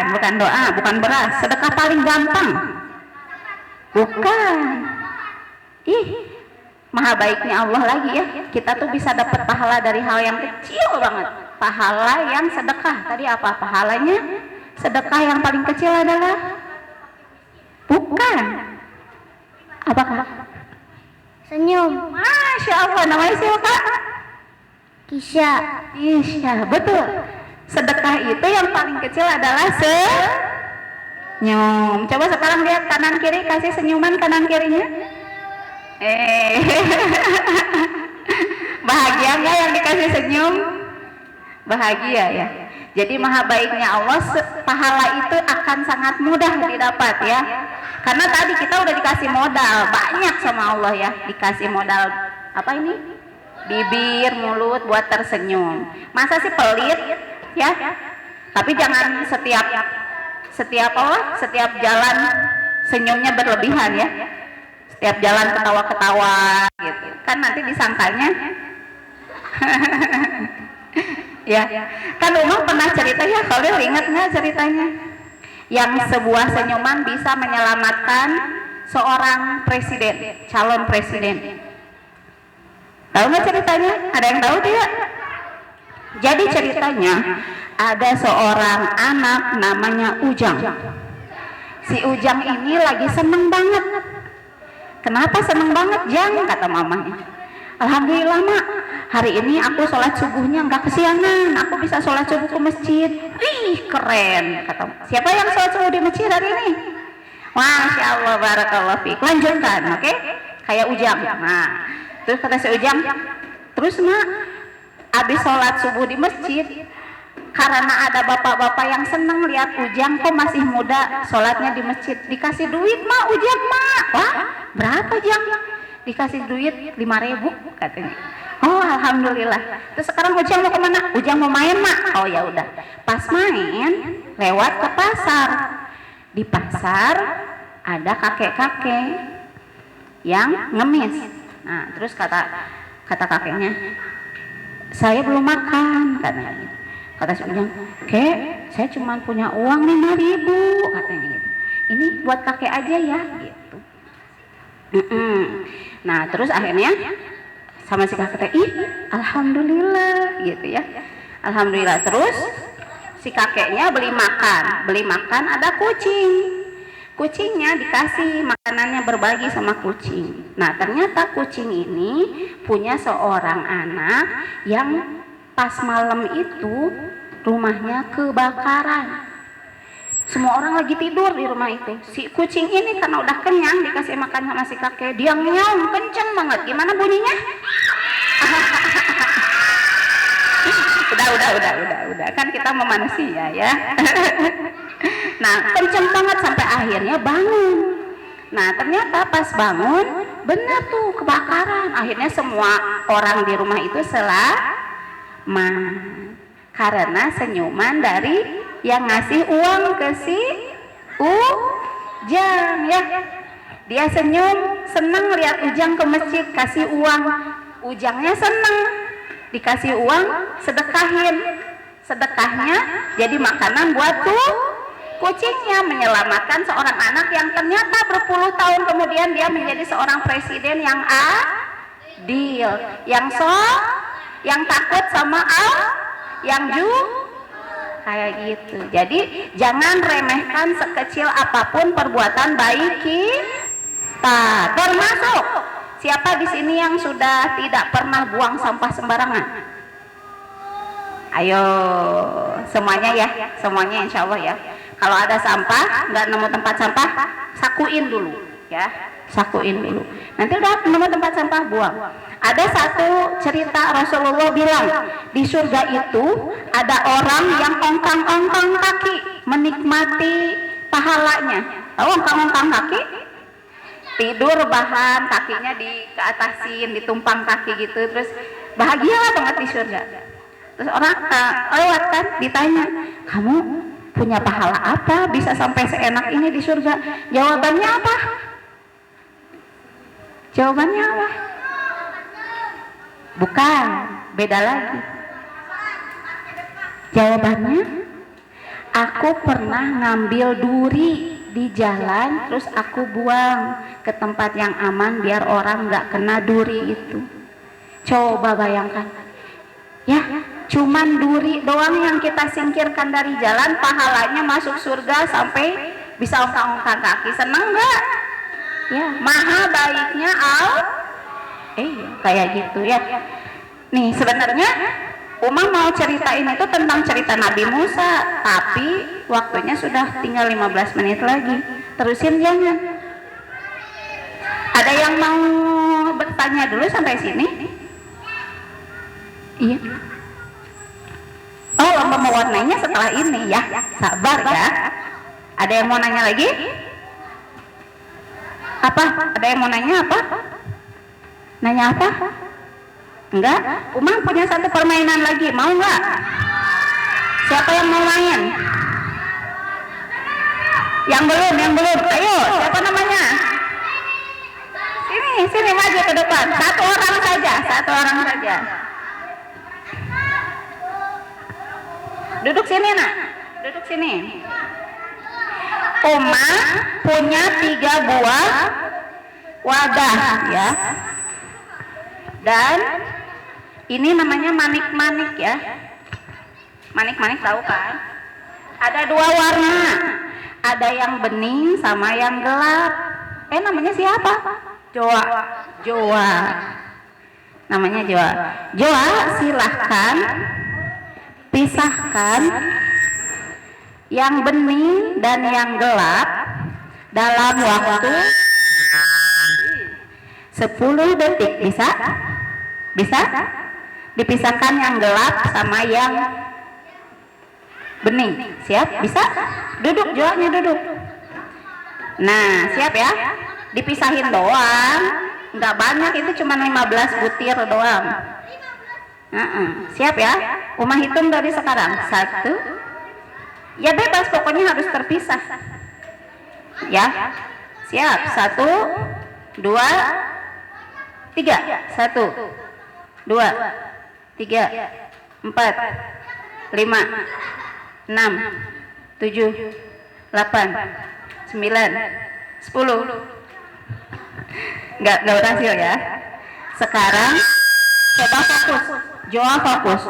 Speaker 4: Bukan doa, bukan beras. Sedekah paling gampang? Bukan. Maha baiknya Allah lagi ya. Kita tuh bisa dapat pahala dari hal yang kecil banget. Pahala yang sedekah. Tadi apa pahalanya? Sedekah yang paling kecil adalah? Bukan. Apakah?
Speaker 2: Senyum.
Speaker 4: Masya Allah, namanya siapa Kak?
Speaker 2: Kisha.
Speaker 4: Betul. Sedekah itu yang paling kecil adalah senyum. Coba sekarang lihat kanan kiri, kasih senyuman kanan kirinya. Bahagia nggak yang dikasih senyum? Bahagia ya. Jadi maha baiknya Allah, pahala itu akan sangat mudah didapat ya. Karena tadi kita udah dikasih modal banyak sama Allah ya. Dikasih modal apa ini? Bibir, mulut buat tersenyum. Masa sih pelit ya? Tapi jangan setiap jalan senyumnya berlebihan ya. Setiap jalan ketawa-ketawa gitu. Kan nanti disangkanya ya. Kan Umar pernah cerita ya, Khalil ingat nggak ceritanya? Yang sebuah senyuman bisa menyelamatkan seorang presiden, calon presiden. Tahu nggak ceritanya? Ada yang tahu tidak? Jadi ceritanya ada seorang anak namanya Ujang. Si Ujang ini lagi seneng banget. Kenapa seneng banget Jang? Kata mamanya. Alhamdulillah mak, hari ini aku sholat subuhnya nggak kesiangan. Aku bisa sholat subuh ke masjid. Wih keren. Kata siapa yang sholat subuh di masjid hari ini? Masya Allah, barakallah fiik. Lanjutkan, oke? kayak Ujang. Nah, terus kata si Ujang, terus mak, abis sholat subuh di masjid, karena ada bapak-bapak yang seneng lihat Ujang kok masih muda sholatnya di masjid, dikasih duit mak Ujang mak. Wah, berapa Jang? Dikasih duit 5.000 katanya. Oh alhamdulillah. Terus sekarang Ujang mau kemana? Ujang mau main mak. Oh ya udah. Pas main lewat ke pasar. Di pasar ada kakek-kakek yang ngemis. Nah terus kata kakeknya, saya belum makan katanya. Kata si Ujang, kek saya cuma punya uang 5.000 katanya gitu. Ini buat kakek aja ya gitu. Nah terus akhirnya sama si kakek, ih alhamdulillah gitu ya, alhamdulillah. Terus si kakeknya beli makan ada kucingnya dikasih makanannya, berbagi sama kucing. Nah ternyata kucing ini punya seorang anak yang pas malam itu rumahnya kebakaran. Semua orang lagi tidur di rumah itu. Si kucing ini karena udah kenyang dikasih makan sama si kakek, dia ngeong kenceng banget. Gimana bunyinya? udah. Kan kita mau manusia ya. Nah, kenceng banget sampai akhirnya bangun. Nah, ternyata pas bangun benar tuh kebakaran. Akhirnya semua orang di rumah itu selamat karena senyuman dari yang ngasih uang ke si Ujang ya. Dia senyum, seneng lihat Ujang ke masjid kasih uang. Ujangnya seneng dikasih uang, sedekahnya jadi makanan buat tuh kucingnya, menyelamatkan seorang anak yang ternyata berpuluh tahun kemudian dia menjadi seorang presiden yang adil, yang takut sama yang kayak gitu. Jadi jangan remehkan sekecil apapun perbuatan baik kita. Termasuk siapa di sini yang sudah tidak pernah buang sampah sembarangan? Ayo semuanya ya, semuanya insya Allah ya. Kalau ada sampah nggak nemu tempat sampah, sakuin dulu ya, sakuin dulu. Nanti udah nemu tempat sampah buang. Ada satu cerita Rasulullah bilang di surga itu ada orang yang ongkang-ongkang kaki menikmati pahalanya. Tahu ongkang-ongkang kaki? Tidur bahan kakinya keatasin, ditumpang kaki gitu, terus bahagialah banget di surga. Terus orang lewat kan ditanya, kamu punya pahala apa bisa sampai seenak ini di surga? Jawabannya apa? Jawabannya apa? Bukan, beda lagi. Jawabannya, aku pernah ngambil duri di jalan, terus aku buang ke tempat yang aman biar orang nggak kena duri itu. Coba bayangkan, ya, cuman duri doang yang kita singkirkan dari jalan, pahalanya masuk surga sampai bisa ongkang-ongkang kaki. Seneng nggak? Ya, maha baiknya kayak gitu ya. Nih sebenarnya Uma mau ceritain itu tentang cerita Nabi Musa, tapi waktunya sudah tinggal 15 menit lagi. Terusin jangan. Ada yang mau bertanya dulu sampai sini? Iya. Oh, lomba mewarnainya setelah ini ya. Sabar ya. Ada yang mau nanya lagi? Apa? Ada yang mau nanya apa? Nanya apa? Enggak? Umang punya satu permainan lagi, mau enggak? Siapa yang mau main? Yang belum. Ayo, siapa namanya? Sini maju ke depan. Satu orang saja. Duduk sini nak. Duduk sini. Uma punya 3 buah wadah ya. Dan ini namanya manik-manik ya. Manik-manik tahu kan? Ada 2 warna. Ada yang bening sama yang gelap. Namanya siapa? Joa. Namanya Joa. Joa, silahkan pisahkan yang bening dan yang gelap dalam waktu 10 detik. Bisa? Bisa? Dipisahkan yang gelap sama yang bening. Siap? Bisa? Duduk, jualnya duduk. Nah, siap ya? Dipisahin doang, nggak banyak, itu cuma 15 butir doang. Siap ya? Uma hitung dari sekarang. 1, ya bebas, pokoknya harus terpisah ya. Siap. 1, 2, 3. 1, 2, 3, 4, 5, 6, 7, 8, 9, 10. Nggak berhasil ya. Sekarang coba fokus. Joa fokus.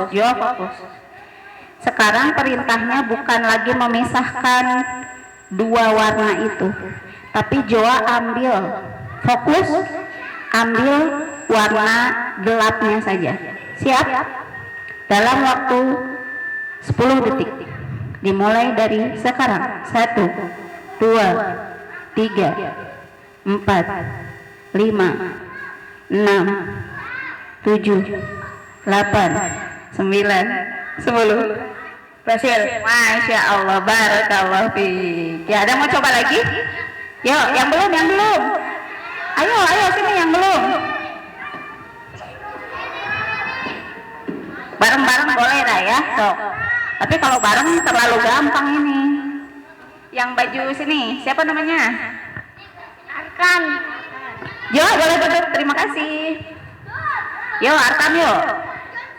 Speaker 4: Sekarang perintahnya bukan lagi memisahkan dua warna itu, tapi Joa ambil fokus, ambil warna gelapnya saja. Siap? Dalam waktu 10 detik. Dimulai dari sekarang. 1, 2, 3, 4, 5, 6, 7, 8, 9, 10. Berhasil. Masya Allah, barakallahu fiik. Ya, ada mau coba lagi? Yuk, yang belum. Ayo sini yang belum. Bareng-bareng boleh dah ya. Sok. Tapi kalau bareng terlalu gampang ini. Yang baju sini, siapa namanya? Arkan. Yo, boleh duduk. Terima kasih. Yo, Arkan yuk.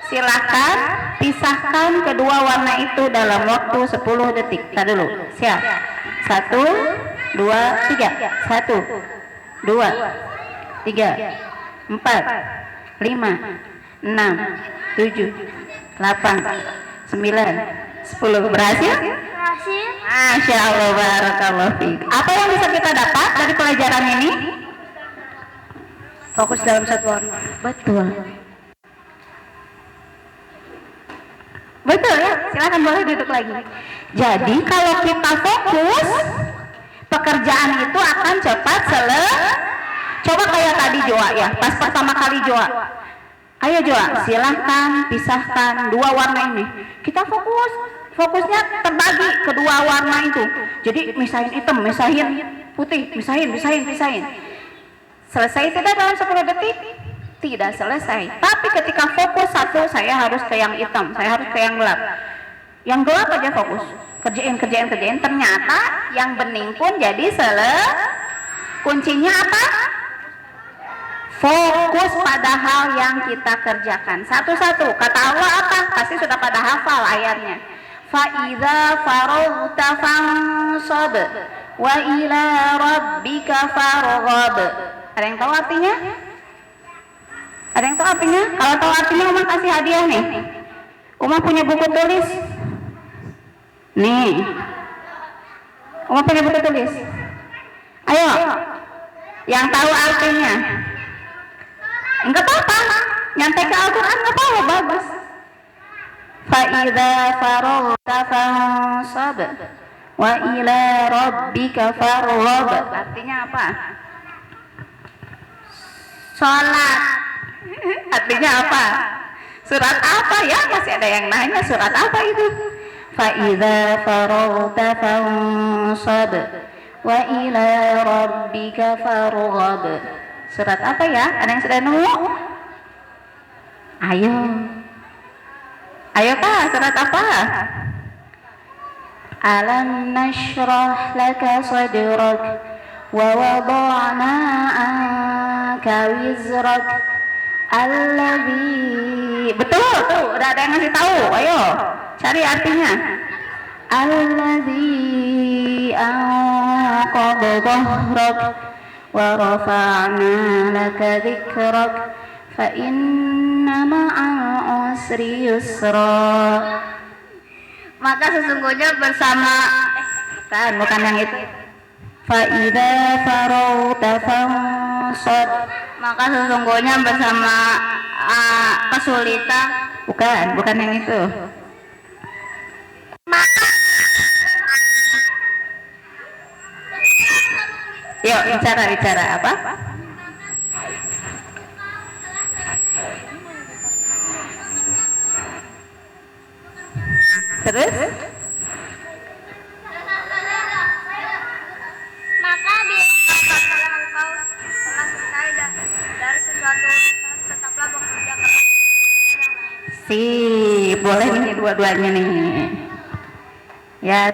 Speaker 4: Silakan pisahkan kedua warna itu dalam waktu 10 detik. Tar dulu. Siap. 1, 2, 3. 1, 2, 3, 4, 5, 6, 7, 8, 9, 10. Berhasil?
Speaker 2: Berhasil.
Speaker 4: Masya Allah, barakallahu fiik. Apa yang bisa kita dapat dari pelajaran ini?
Speaker 2: Fokus dalam satu warna.
Speaker 4: Betul. Betul ya, silakan boleh duduk lagi. Jadi kalau kita fokus, pekerjaan itu akan cepat selesai. Coba kayak tadi Joa ya, pas pertama kali Joa. Ayo Joa, silahkan pisahkan dua warna ini. Kita fokusnya terbagi kedua warna itu. Jadi misahin hitam, misahin putih, misahin. Selesai tidak dalam 10 detik? Tidak selesai. Tapi ketika fokus satu, saya harus ke yang hitam, saya harus ke yang gelap. Yang gelap aja fokus, kerjain. Ternyata yang bening pun jadi selesai. Kuncinya apa? Fokus pada hal yang kita kerjakan. Satu-satu. Kata Allah apa? Pasti sudah pada hafal ayatnya. Fa'idza faraghta fansab wa ila rabbika farghab. Ada yang tahu artinya? Kalau tahu artinya Uma kasih hadiah nih. Uma punya buku tulis. Nih. Uma punya buku tulis. Ayo. Yang tahu artinya. Enggak apa-apa. Nyantai ke Al-Quran enggak apa-apa, bagus. Fa'idza faraghta fansab wa ila rabbika farghab. Artinya apa? Sholat. Artinya apa? Surat apa ya? Masih ada yang nanya surat apa itu? Fa'idza faraghta fansab wa ila rabbika farghab. Surat apa ya? Ada yang sudah nemu? Ayo Kak, surat apa? Alam nashrah laka sadrak wa wada'na anka wizrak alladhi. Betul tuh, udah ada yang ngasih tahu. Ayo cari artinya. Alladhi anqadha dhahrak wa rafa'na laka dhikrak fa inna ma'al usri yusra. Maka sesungguhnya bersama bukan yang itu. Fa'idza faraghta fansab. Maka sesungguhnya bersama kesulitan. Bukan yang itu. Yuk bicara apa? Terus?
Speaker 5: Maka bila engkau telah selesai dari sesuatu urusan, tetaplah bekerja keras.
Speaker 4: Sip, boleh nih dua-duanya nih. Ya.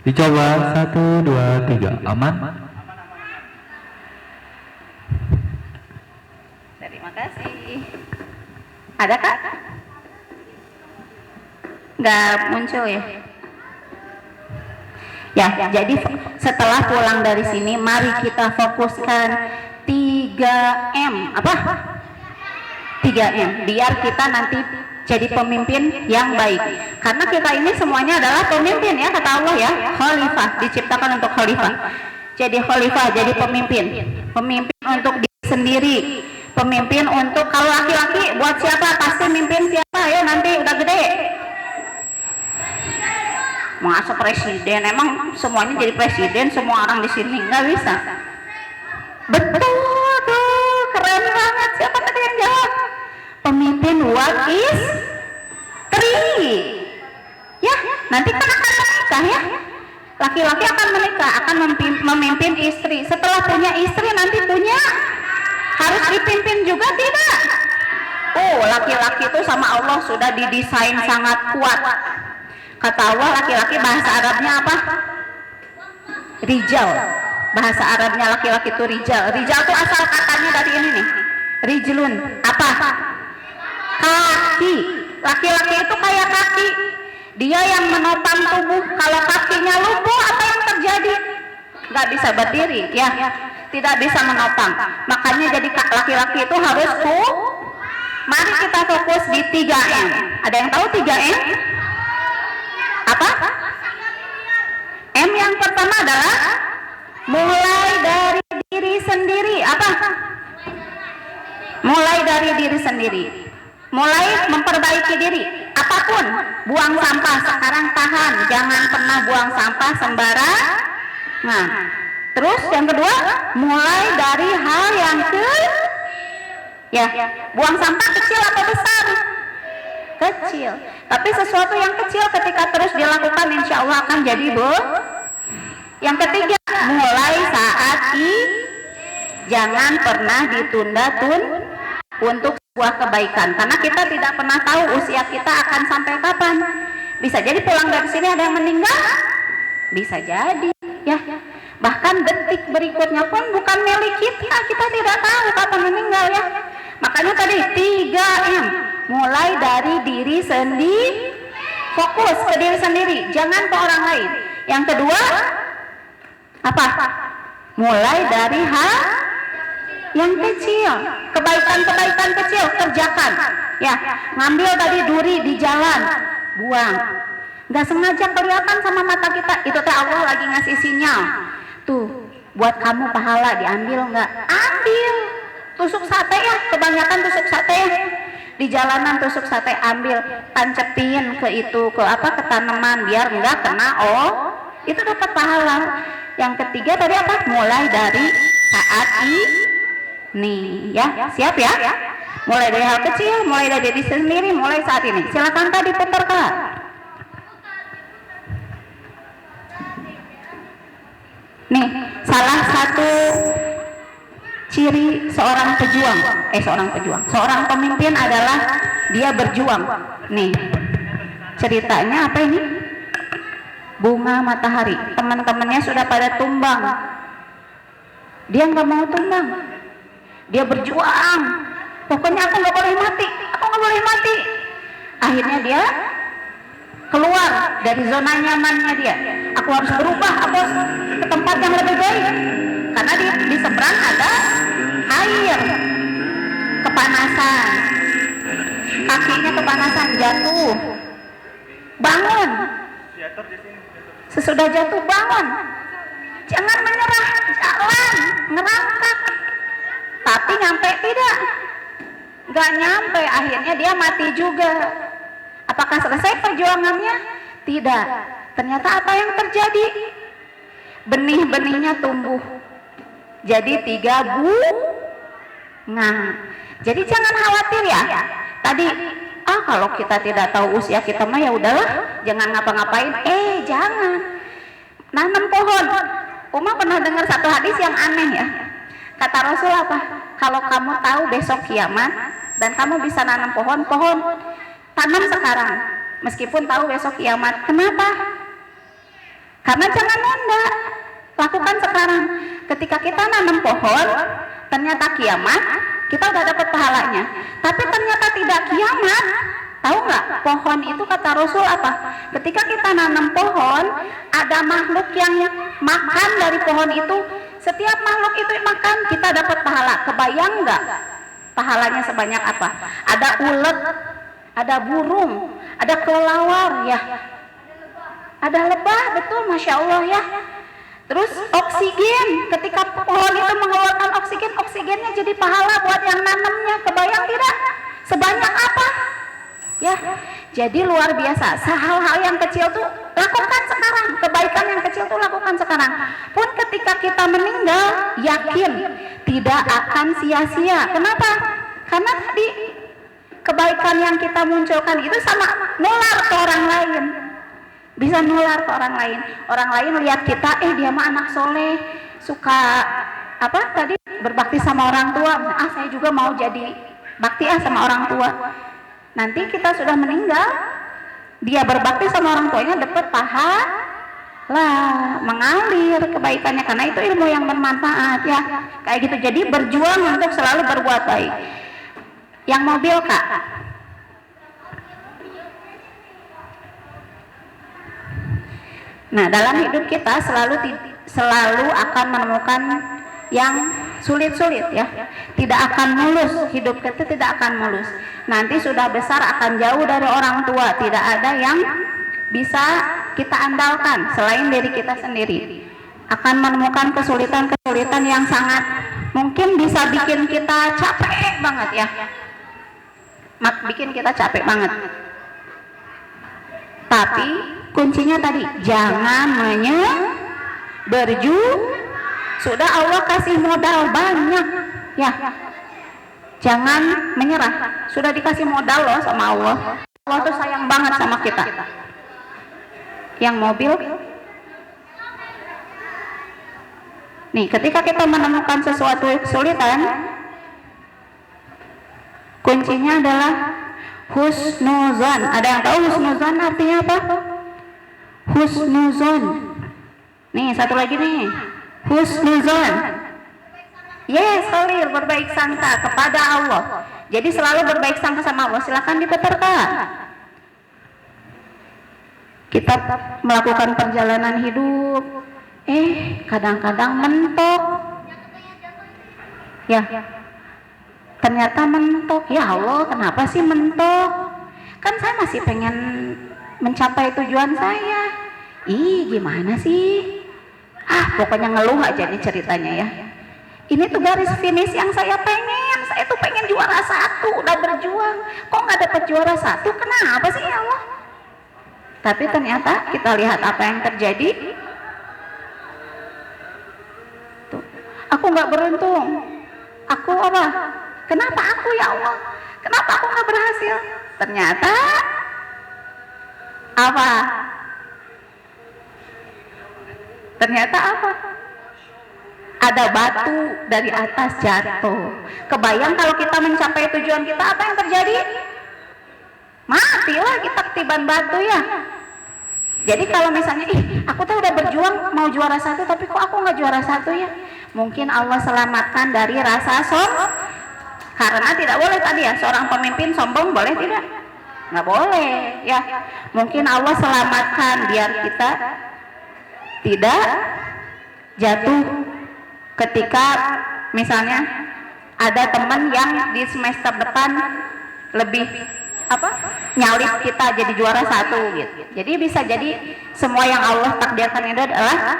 Speaker 3: Dicoba 1, 2, 3. Aman?
Speaker 4: Terima kasih. Ada kak? Nggak muncul ya? Ya, jadi setelah pulang dari sini, mari kita fokuskan 3M. Apa? 3M. Biar kita nanti jadi pemimpin yang baik. Karena kita ini semuanya adalah pemimpin ya, kata Allah ya. Khalifah, diciptakan untuk khalifah. Jadi khalifah, jadi pemimpin. Pemimpin untuk diri sendiri. Pemimpin untuk, kalau laki-laki buat siapa? Pasti mimpin siapa? Ayo nanti udah gede. Masa presiden? Emang semuanya jadi presiden? Semua orang di sini nggak bisa. Betul tuh, keren banget. Siapa tadi yang jawab? Pemimpin what is three. Ya, nanti kan akan menikah ya. Laki-laki akan menikah, akan memimpin istri. Setelah punya istri nanti punya, harus dipimpin juga tidak? Oh, laki-laki itu sama Allah sudah didesain sangat kuat. Kata Allah, laki-laki bahasa Arabnya apa? Rijal. Bahasa Arabnya laki-laki itu rijal. Rijal itu asal katanya dari ini nih. Rijlun. Apa? Kaki. Laki-laki itu kayak kaki. Dia yang menopang tubuh. Kalau kakinya lumpuh, apa yang terjadi? Nggak bisa berdiri, ya. Tidak bisa menopang. Makanya jadi laki-laki itu harus Mari kita fokus di 3M. Ada yang tahu 3M? Apa? M yang pertama adalah mulai dari diri sendiri. Apa? Mulai dari diri sendiri. Mulai memperbaiki diri. Apapun, buang sampah sekarang tahan, jangan pernah buang sampah sembarang. Nah, terus yang kedua, mulai dari hal yang buang sampah kecil atau besar? Kecil. Tapi sesuatu yang kecil ketika terus dilakukan insya Allah akan jadi Yang ketiga, mulai saat jangan pernah ditunda untuk sebuah kebaikan, karena kita tidak pernah tahu usia kita akan sampai kapan. Bisa jadi pulang dari sini ada yang meninggal, bisa jadi ya. Bahkan detik berikutnya pun bukan milik kita, kita tidak tahu kapan meninggal ya. Makanya tadi 3M, mulai dari diri sendiri, fokus ke diri sendiri, jangan ke orang lain. Yang kedua apa? Mulai dari hal yang kecil, kebaikan-kebaikan kecil kerjakan ya. Ngambil tadi duri di jalan, buang, nggak sengaja kelihatan sama mata kita, itu teh Allah lagi ngasih sinyal tuh buat kamu pahala, diambil nggak? Ambil. Tusuk sate ya, kebanyakan tusuk sate ya, di jalanan tusuk sate, ambil, tancepin ke itu, ke tanaman biar nggak kena itu dapat pahala. Yang ketiga tadi apa? Mulai dari saat ini ya, siap ya? Mulai dari hal kecil, mulai dari diri sendiri, mulai saat ini. Silakan tadi putar Kak. Nih, salah satu ciri seorang pemimpin adalah dia berjuang. Nih, ceritanya apa ini? Bunga matahari, teman-temannya sudah pada tumbang, dia nggak mau tumbang, dia berjuang, pokoknya aku nggak boleh mati. Akhirnya dia keluar dari zona nyamannya dia, aku harus berubah, aku harus ke tempat yang lebih baik, karena di seberang ada air, kepanasan, kakinya kepanasan, jatuh, bangun. Sesudah jatuh bangun, jangan menyerah, jalan, ngerangkak. Tapi nyampe tidak? Gak nyampe, akhirnya dia mati juga. Apakah selesai perjuangannya? Tidak. Ternyata apa yang terjadi? Benih-benihnya tumbuh jadi 3 bunga. Jadi jangan khawatir ya. Tadi kalau kita tidak tahu usia kita mah ya udahlah, jangan ngapa-ngapain. Jangan nanam pohon. Uma pernah dengar satu hadis yang aneh ya. Kata Rasul apa? Kalau kamu tahu besok kiamat dan kamu bisa nanam pohon, tanam sekarang meskipun tahu besok kiamat. Kenapa? Karena jangan nunda, lakukan sekarang. Ketika kita nanam pohon, ternyata kiamat, kita udah dapat pahalanya. Tapi ternyata tidak kiamat, tahu nggak? Pohon itu kata Rasul apa? Ketika kita nanam pohon, ada makhluk yang makan dari pohon itu. Setiap makhluk itu makan, kita dapat pahala. Kebayang nggak? Pahalanya sebanyak apa? Ada ulet, ada burung, ada kelelawar ya, ada lebah, betul, masya Allah ya. Terus oksigen, ketika pohon itu mengeluarkan oksigen, oksigennya jadi pahala buat yang nanamnya. Kebayang tidak? Sebanyak apa? Ya, jadi luar biasa. Hal-hal yang kecil tuh lakukan sekarang, kebaikan yang kecil tuh lakukan sekarang. Pun ketika kita meninggal, yakin tidak akan sia-sia. Kenapa? Karena tadi kebaikan yang kita munculkan itu sama nular ke orang lain. Bisa nular ke orang lain. Orang lain lihat kita, dia mah anak soleh, suka berbakti sama orang tua. Saya juga mau jadi bakti sama orang tua. Nanti kita sudah meninggal, dia berbakti sama orang tuanya, dapat pahala, mengalir kebaikannya, karena itu ilmu yang bermanfaat ya. Kayak gitu. Jadi berjuang untuk selalu berbuat baik. Yang mobil Kak. Nah, dalam hidup kita selalu akan menemukan yang sulit-sulit ya. Tidak akan mulus, hidup kita tidak akan mulus. Nanti sudah besar akan jauh dari orang tua, tidak ada yang bisa kita andalkan selain diri kita sendiri. Akan menemukan kesulitan-kesulitan yang sangat mungkin bisa bikin kita capek banget ya. Bikin kita capek banget. Tapi kuncinya tadi, jangan sudah Allah kasih modal banyak ya, jangan menyerah. Sudah dikasih modal loh sama Allah, Allah tuh sayang banget sama kita. Yang mobil, nih ketika kita menemukan sesuatu kesulitan, kuncinya adalah husnuzon. Ada yang tahu husnuzon artinya apa? Husnuzon. Nih satu lagi nih, husnuzon. Yes, Khalil, berbaik sangka kepada Allah. Jadi selalu berbaik sangka sama Allah. Silakan diputar Kak. Kita melakukan perjalanan hidup, kadang-kadang mentok. Ya, ternyata mentok. Ya Allah, kenapa sih mentok? Kan saya masih pengen mencapai tujuan saya. Gimana sih? Pokoknya ngeluh aja nih ceritanya ya. Ini tuh garis finish yang saya pengen. Saya tuh pengen juara 1, udah berjuang. Kok nggak dapat juara 1? Kenapa sih ya Allah? Tapi ternyata kita lihat apa yang terjadi. Tuh, aku nggak beruntung. Aku apa? Kenapa aku ya Allah? Kenapa aku nggak berhasil? Ternyata apa? Ternyata apa? Ada batu dari atas jatuh. Kebayang kalau kita mencapai tujuan kita, apa yang terjadi? Matilah kita ketiban batu ya. Jadi kalau misalnya, aku tuh udah berjuang mau juara 1, tapi kok aku nggak juara 1 ya? Mungkin Allah selamatkan dari rasa sombong. Karena tidak boleh tadi ya, seorang pemimpin sombong boleh tidak? Nggak boleh ya. Mungkin Allah selamatkan biar kita tidak jatuh ketika misalnya ada teman yang di semester depan lebih nyalip kita jadi juara 1 gitu. Jadi bisa jadi semua yang Allah takdirkan itu adalah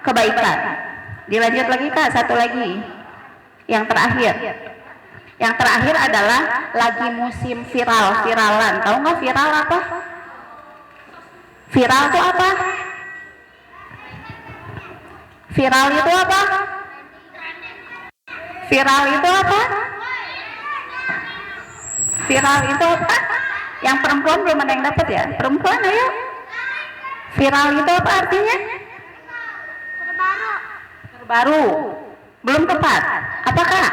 Speaker 4: kebaikan. Dilanjut lagi Kak, satu lagi yang terakhir. Yang terakhir adalah lagi musim viralan. Tahu nggak viral apa? Viral itu apa? Viral itu apa? Viral itu apa? Viral itu apa? Yang perempuan belum ada yang dapat ya? Perempuan ayo. Viral itu apa artinya? Terbaru. Belum tepat. Apakah?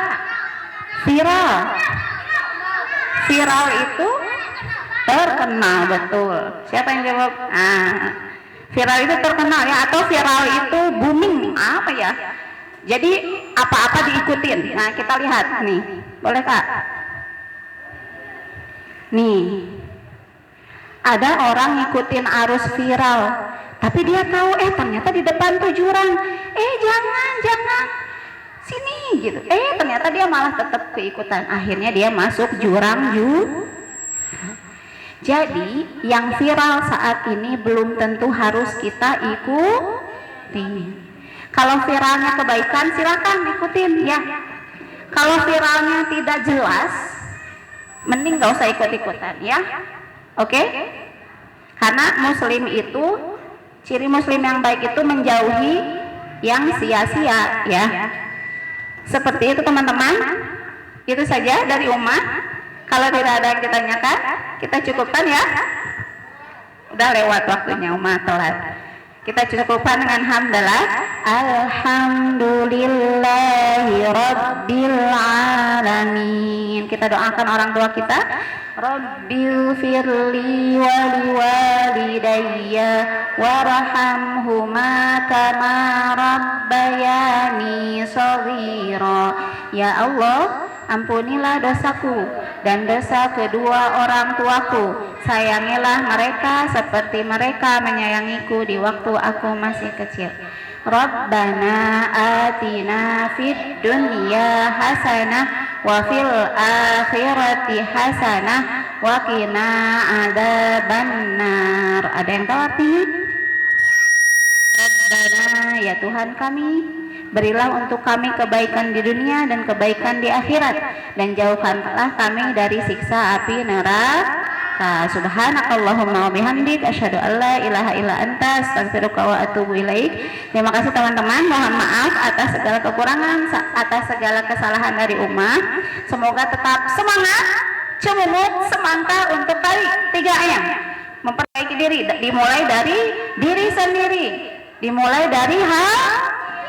Speaker 4: Viral. Viral itu terkenal, betul. Siapa yang jawab? Viral itu terkenal ya, atau viral itu booming, apa ya? Jadi apa-apa diikutin. Nah kita lihat nih, boleh Kak? Nih, ada orang ngikutin arus viral, tapi dia tahu ternyata di depan tuh jurang. Jangan sini gitu. Ternyata dia malah tetap keikutan. Akhirnya dia masuk jurang juga. Jadi yang viral saat ini belum tentu harus kita ikuti. Kalau viralnya kebaikan silakan ikutin ya. Kalau viralnya tidak jelas, mending gak usah ikut-ikutan ya. Oke? Karena muslim itu, ciri muslim yang baik itu menjauhi yang sia-sia ya. Seperti itu teman-teman. Itu saja dari Ummah. Kalau tidak ada yang ditanyakan, kita cukupkan ya. Udah lewat waktunya, Ummah telat. Kita cukupkan dengan hamdalah. Alhamdulillahi Rabbil Alamin. Kita doakan orang tua kita. Rabbil firli wali walidayya warhamhuma kama rabbayani shaghira. Ya Allah, ampunilah dosaku dan dosa kedua orang tuaku. Sayangilah mereka seperti mereka menyayangiku di waktu aku masih kecil. Rabbana atina fid dunya hasanah wa fil akhirati hasanah wa qina adzabannar. Ada yang tahu artinya? Rabbana, ya Tuhan kami, berilah untuk kami kebaikan di dunia dan kebaikan di akhirat, dan jauhkanlah kami dari siksa api neraka. Subhanakallahumma wa bihamdik asyhadu an la ilaha illa anta astaghfiruka wa atubu ilaik. Terima kasih teman-teman, mohon maaf atas segala kekurangan, atas segala kesalahan dari Ummah. Semoga tetap semangat, cemungut, semangka untuk kali 3 M. Memperbaiki diri, dimulai dari diri sendiri, dimulai dari hal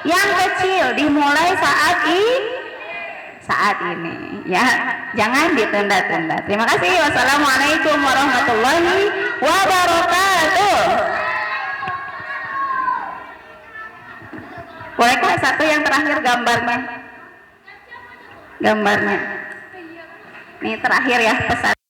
Speaker 4: yang kecil, dimulai saat ini ya, jangan ditunda-tunda. Terima kasih. Wassalamualaikum warahmatullahi wabarakatuh. Bolehkah satu yang terakhir gambarnya? Ini terakhir ya pesan.